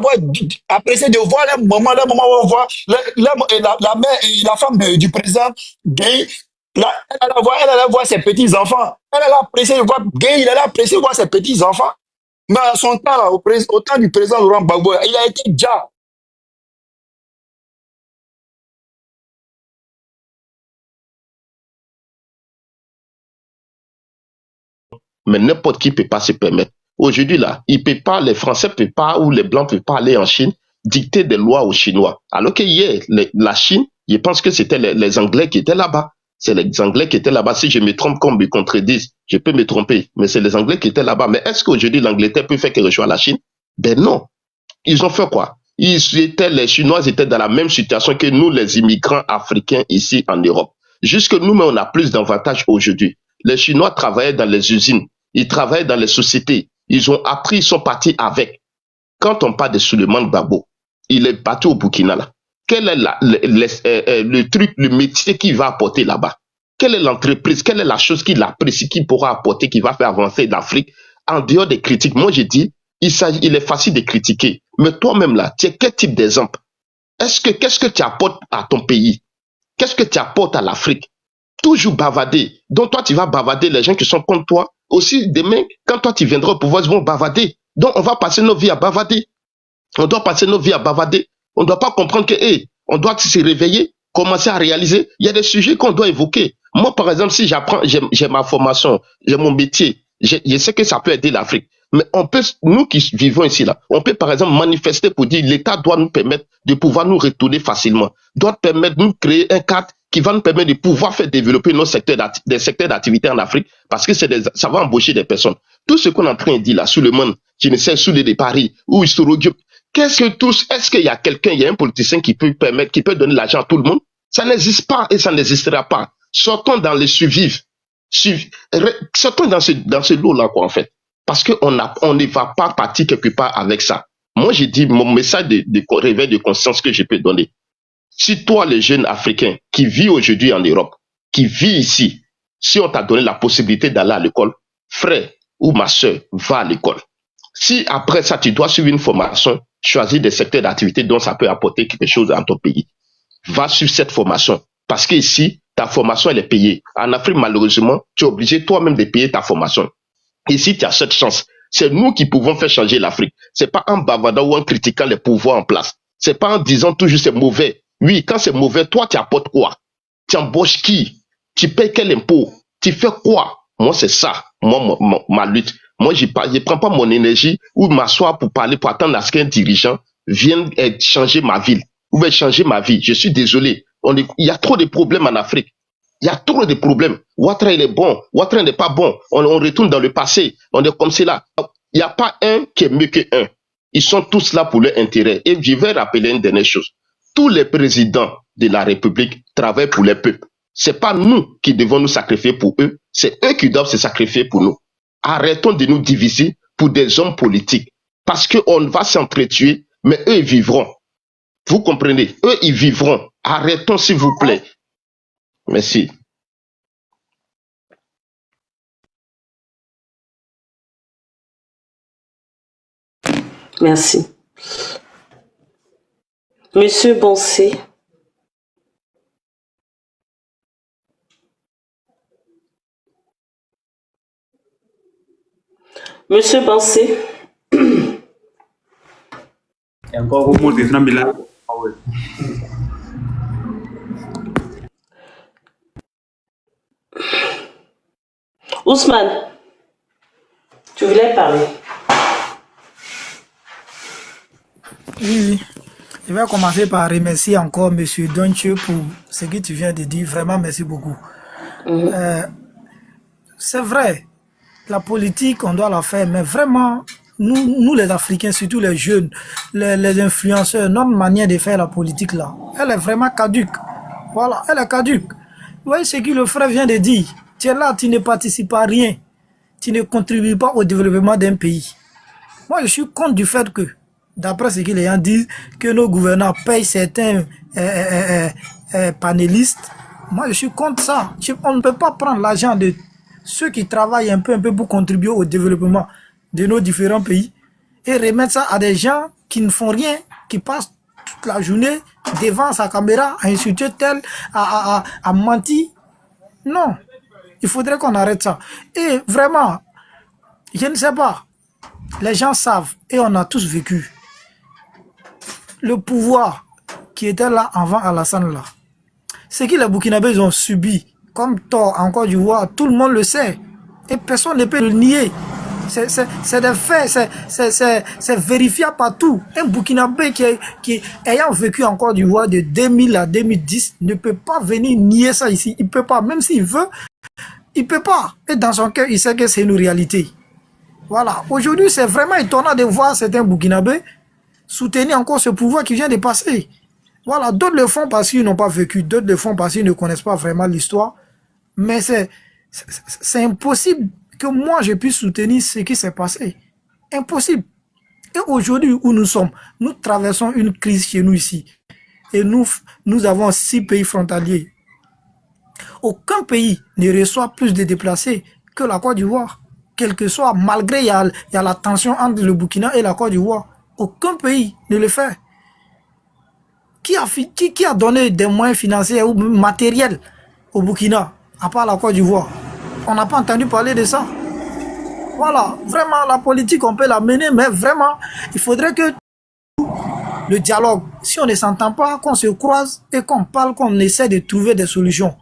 apprécier de voir les mamans vont voir la mère et la femme du président Gay. Elle allait voir ses petits-enfants. Elle allait apprécier de voir Gay, il allait apprécier de voir ses petits-enfants. Mais à son temps, là, au temps du président Laurent Gbagbo, il a été déjà. Mais n'importe qui peut pas se permettre. Aujourd'hui, là, il peut pas, les Français peuvent pas, ou les Blancs peuvent pas aller en Chine, dicter des lois aux Chinois. Alors que hier, la Chine, je pense que c'était les Anglais qui étaient là-bas. C'est les Anglais qui étaient là-bas. Si je me trompe, qu'on me contredise, je peux me tromper. Mais c'est les Anglais qui étaient là-bas. Mais est-ce qu'aujourd'hui, l'Angleterre peut faire quelque chose à la Chine? Ben non. Ils ont fait quoi? Les Chinois étaient dans la même situation que nous, les immigrants africains ici en Europe. Jusque nous, mais on a plus d'avantages aujourd'hui. Les Chinois travaillaient dans les usines. Ils travaillent dans les sociétés. Ils ont appris, ils sont partis avec. Quand on parle de Souleymane Gbagbo, il est parti au Burkina là. Quel est le truc, le métier qu'il va apporter là-bas? Quelle est l'entreprise? Quelle est la chose qu'il apprécie, qu'il pourra apporter, qui va faire avancer l'Afrique en dehors des critiques? Moi, j'ai dit, il est facile de critiquer. Mais toi-même là, tu es quel type d'exemple? Qu'est-ce que tu apportes à ton pays? Qu'est-ce que tu apportes à l'Afrique? Toujours bavarder. Donc toi, tu vas bavarder les gens qui sont contre toi. Aussi, demain, quand toi, tu viendras au pouvoir, ils vont bavarder. Donc, on va passer nos vies à bavarder. On doit passer nos vies à bavarder. On ne doit pas comprendre que, on doit se réveiller, commencer à réaliser. Il y a des sujets qu'on doit évoquer. Moi, par exemple, si j'apprends, j'ai ma formation, j'ai mon métier, je sais que ça peut aider l'Afrique. Mais on peut, nous qui vivons ici, là, on peut, par exemple, manifester pour dire l'État doit nous permettre de pouvoir nous retourner facilement, doit permettre de nous créer un cadre qui va nous permettre de pouvoir faire développer des secteurs d'activité en Afrique, parce que ça va embaucher des personnes. Tout ce qu'on est en train de dire là, sous le monde, je ne sais, sous les de Paris, ou est-ce qu'il y a quelqu'un, il y a un politicien qui peut donner l'argent à tout le monde? Ça n'existe pas et ça n'existera pas. Sortons dans les survivre. Sortons dans ce lot-là, quoi, en fait. Parce qu'on ne va pas partir quelque part avec ça. Moi, j'ai dit mon message de réveil de conscience que je peux donner. Si toi, les jeunes Africains qui vivent aujourd'hui en Europe, qui vivent ici, si on t'a donné la possibilité d'aller à l'école, frère ou ma soeur, va à l'école. Si après ça, tu dois suivre une formation, choisir des secteurs d'activité dont ça peut apporter quelque chose dans ton pays, va suivre cette formation. Parce qu'ici, ta formation, elle est payée. En Afrique, malheureusement, tu es obligé toi-même de payer ta formation. Ici, tu as cette chance. C'est nous qui pouvons faire changer l'Afrique. C'est pas en bavardant ou en critiquant les pouvoirs en place. C'est pas en disant toujours c'est mauvais. Oui, quand c'est mauvais, toi, tu apportes quoi? Tu embauches qui? Tu payes quel impôt? Tu fais quoi? Moi, c'est ça. Moi, ma lutte. Moi, je prends pas mon énergie ou m'asseoir pour parler, pour attendre à ce qu'un dirigeant vienne changer ma ville ou bien changer ma vie. Je suis désolé. Il y a trop de problèmes en Afrique. Il y a trop de problèmes. Ouattara, il est bon. Ouattara n'est pas bon. On retourne dans le passé. On est comme cela. Il n'y a pas un qui est mieux que un. Ils sont tous là pour leur intérêt. Et je vais rappeler une dernière chose. Tous les présidents de la République travaillent pour les peuples. C'est pas nous qui devons nous sacrifier pour eux. C'est eux qui doivent se sacrifier pour nous. Arrêtons de nous diviser pour des hommes politiques. Parce qu'on va s'entretuer, mais eux, ils vivront. Vous comprenez? Eux, ils vivront. Arrêtons, s'il vous plaît. Merci. Merci. Monsieur Bansé. Monsieur Bansé. Ousmane, tu voulais parler. Oui. Je vais commencer par remercier encore M. Donche pour ce que tu viens de dire. Vraiment, merci beaucoup. c'est vrai, la politique, on doit la faire, mais vraiment, nous les Africains, surtout les jeunes, les influenceurs, notre manière de faire la politique là, elle est vraiment caduque. Voilà, elle est caduque. Vous voyez ce que le frère vient de dire. Tu es là, tu ne participes à rien. Tu ne contribues pas au développement d'un pays. Moi, je suis contre du fait que, d'après ce que les gens disent, que nos gouvernants payent certains panélistes. Moi, je suis contre ça. On ne peut pas prendre l'argent de ceux qui travaillent un peu pour contribuer au développement de nos différents pays et remettre ça à des gens qui ne font rien, qui passent toute la journée devant sa caméra à insulter tel, à mentir. Non, il faudrait qu'on arrête ça. Et vraiment, je ne sais pas, les gens savent et on a tous vécu. Le pouvoir qui était là avant Alassane là, ce que les Burkinabés ont subi comme tort en Côte d'Ivoire, tout le monde le sait et personne ne peut le nier. C'est des faits, c'est vérifiable partout. Un Burkinabé qui ayant vécu en Côte d'Ivoire de 2000 à 2010 ne peut pas venir nier ça ici. Il peut pas, même s'il veut, il peut pas. Et dans son cœur, il sait que c'est une réalité. Voilà. Aujourd'hui, c'est vraiment étonnant de voir certains Burkinabés soutenir encore ce pouvoir qui vient de passer. Voilà. D'autres le font parce qu'ils n'ont pas vécu, d'autres le font parce qu'ils ne connaissent pas vraiment l'histoire. Mais c'est impossible que moi je puisse soutenir ce qui s'est passé. Impossible. Et aujourd'hui où nous sommes, nous traversons une crise chez nous ici. Et nous avons 6 pays frontaliers. Aucun pays ne reçoit plus de déplacés que la Côte d'Ivoire. Quel que soit, malgré il y a la tension entre le Burkina et la Côte d'Ivoire. Aucun pays ne le fait. Qui a donné des moyens financiers ou matériels au Burkina, à part la Côte d'Ivoire? On n'a pas entendu parler de ça. Voilà, vraiment, la politique, on peut la mener, mais vraiment, il faudrait que le dialogue, si on ne s'entend pas, qu'on se croise et qu'on parle, qu'on essaie de trouver des solutions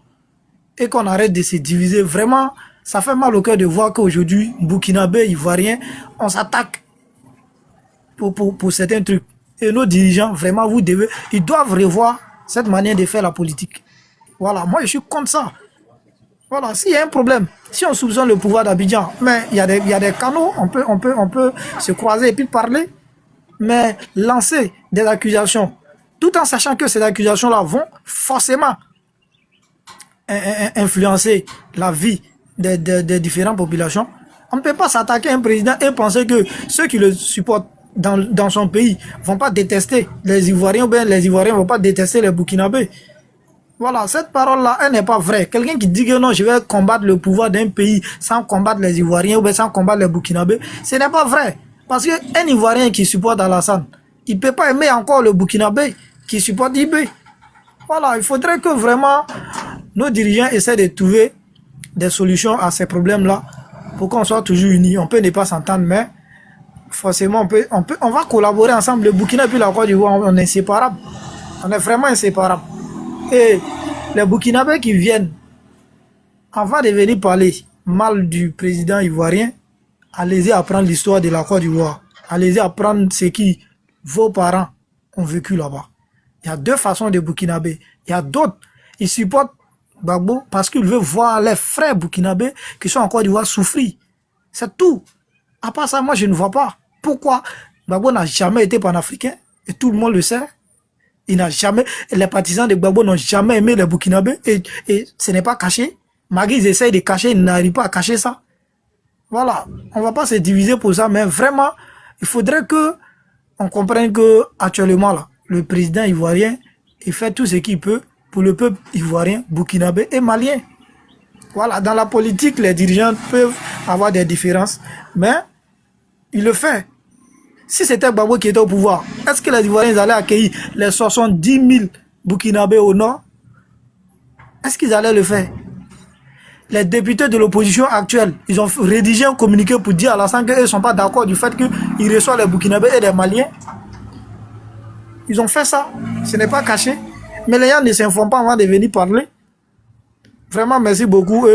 et qu'on arrête de se diviser. Vraiment, ça fait mal au cœur de voir qu'aujourd'hui, Burkinabé, Ivoirien, on s'attaque pour certains trucs. Et nos dirigeants, vraiment, ils doivent revoir cette manière de faire la politique. Voilà, moi, je suis contre ça. Voilà, s'il y a un problème, si on soupçonne le pouvoir d'Abidjan, mais il y a des canaux, on peut se croiser et puis parler, mais lancer des accusations, tout en sachant que ces accusations-là vont forcément influencer la vie des différentes populations. On ne peut pas s'attaquer à un président et penser que ceux qui le supportent dans son pays ne vont pas détester les Ivoiriens, ou bien les Ivoiriens ne vont pas détester les Burkinabés. Voilà, cette parole-là, elle n'est pas vraie. Quelqu'un qui dit que non, je vais combattre le pouvoir d'un pays sans combattre les Ivoiriens ou bien sans combattre les Burkinabés, ce n'est pas vrai. Parce qu'un Ivoirien qui supporte Alassane, il ne peut pas aimer encore le Burkinabé qui supporte Ibé. Voilà, il faudrait que vraiment nos dirigeants essaient de trouver des solutions à ces problèmes-là pour qu'on soit toujours unis. On peut ne pas s'entendre, mais forcément, on va collaborer ensemble. Le Burkina et puis la Côte d'Ivoire, on est inséparables. On est vraiment inséparables. Et les Burkinabés qui viennent, avant de venir parler mal du président ivoirien, allez-y apprendre l'histoire de la Côte d'Ivoire. Allez-y apprendre ce que vos parents ont vécu là-bas. Il y a 2 façons de Burkinabés. Il y a d'autres, ils supportent Gbagbo parce qu'ils veulent voir les frères burkinabés qui sont en Côte d'Ivoire souffrir. C'est tout. À part ça, moi je ne vois pas pourquoi Gbagbo n'a jamais été panafricain et tout le monde le sait. Les partisans de Gbagbo n'ont jamais aimé les Burkinabés et ce n'est pas caché. Malgré ils essayent de cacher, ils n'arrivent pas à cacher ça. Voilà, on ne va pas se diviser pour ça, mais vraiment, il faudrait que on comprenne que actuellement là, le président ivoirien, il fait tout ce qu'il peut pour le peuple ivoirien, burkinabé et malien. Voilà, dans la politique, les dirigeants peuvent avoir des différences, mais il le fait. Si c'était Gbagbo qui était au pouvoir, est-ce que les Ivoiriens allaient accueillir les 70 000 Burkinabés au nord? Est-ce qu'ils allaient le faire? Les députés de l'opposition actuelle, ils ont rédigé un communiqué pour dire à Alassane qu'ils ne sont pas d'accord du fait qu'ils reçoivent les Burkinabés et les Maliens. Ils ont fait ça. Ce n'est pas caché. Mais les gens ne s'informent pas avant de venir parler. Vraiment, merci beaucoup.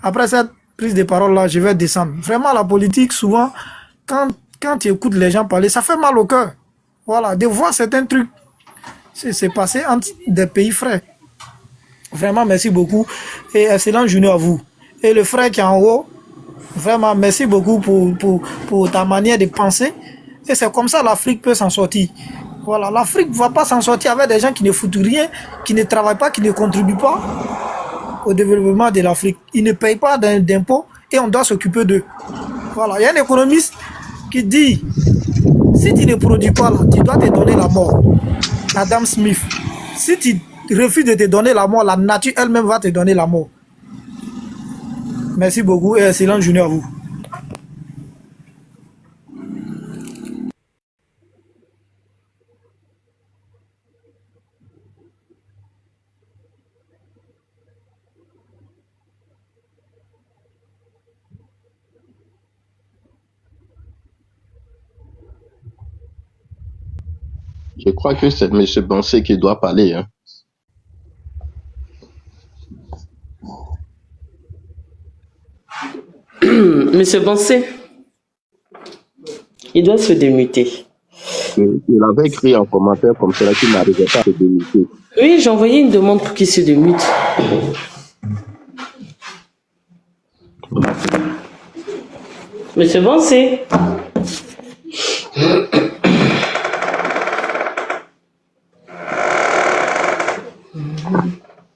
Après cette prise de parole-là, je vais descendre. Vraiment, la politique, souvent, quand tu écoutes les gens parler, ça fait mal au cœur. Voilà, de voir certains trucs c'est passé entre des pays frères. Vraiment, merci beaucoup et excellente journée à vous. Et le frère qui est en haut, vraiment, merci beaucoup pour ta manière de penser. Et c'est comme ça l'Afrique peut s'en sortir. Voilà, l'Afrique ne va pas s'en sortir avec des gens qui ne foutent rien, qui ne travaillent pas, qui ne contribuent pas au développement de l'Afrique. Ils ne payent pas d'impôts et on doit s'occuper d'eux. Voilà, il y a un économiste qui dit, si tu ne produis pas là, tu dois te donner la mort. Adam Smith. Si tu refuses de te donner la mort, la nature elle-même va te donner la mort. Merci beaucoup et excellente journée à vous. Je crois que c'est M. Bansé qui doit parler. Hein. Monsieur Bansé, il doit se démuter. Il avait écrit en commentaire comme cela qu'il n'arrivait pas à se démuter. Oui, j'ai envoyé une demande pour qu'il se démute. Monsieur Bansé.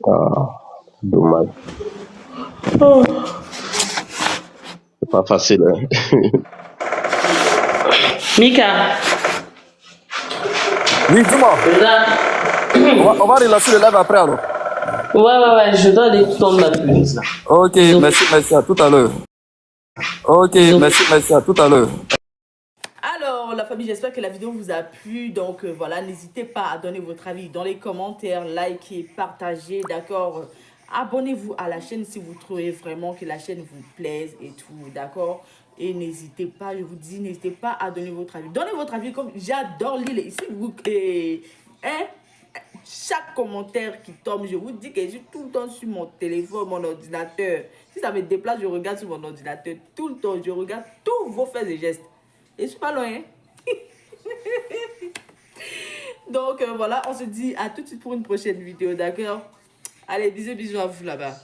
Ah, dommage. Oh. C'est pas facile. Hein. Mika. Oui, dis-moi. On va relancer le live après alors. Ouais, je dois aller tendre la pelouse là. Ok, merci, à tout à l'heure. Ok, merci, à tout à l'heure. Alors, la famille, j'espère que la vidéo vous a plu. Donc, voilà, n'hésitez pas à donner votre avis dans les commentaires, likez, partagez, d'accord. Abonnez-vous à la chaîne si vous trouvez vraiment que la chaîne vous plaise et tout, d'accord. Et n'hésitez pas, je vous dis, n'hésitez pas à donner votre avis. Donnez votre avis comme j'adore lire. Ici, vous... chaque commentaire qui tombe, je vous dis que je suis tout le temps sur mon téléphone, mon ordinateur. Si ça me déplace, je regarde sur mon ordinateur tout le temps. Je regarde tous vos faits et gestes. Et je suis pas loin. Hein? Donc voilà, on se dit à tout de suite pour une prochaine vidéo, d'accord? Allez, bisous à vous là-bas.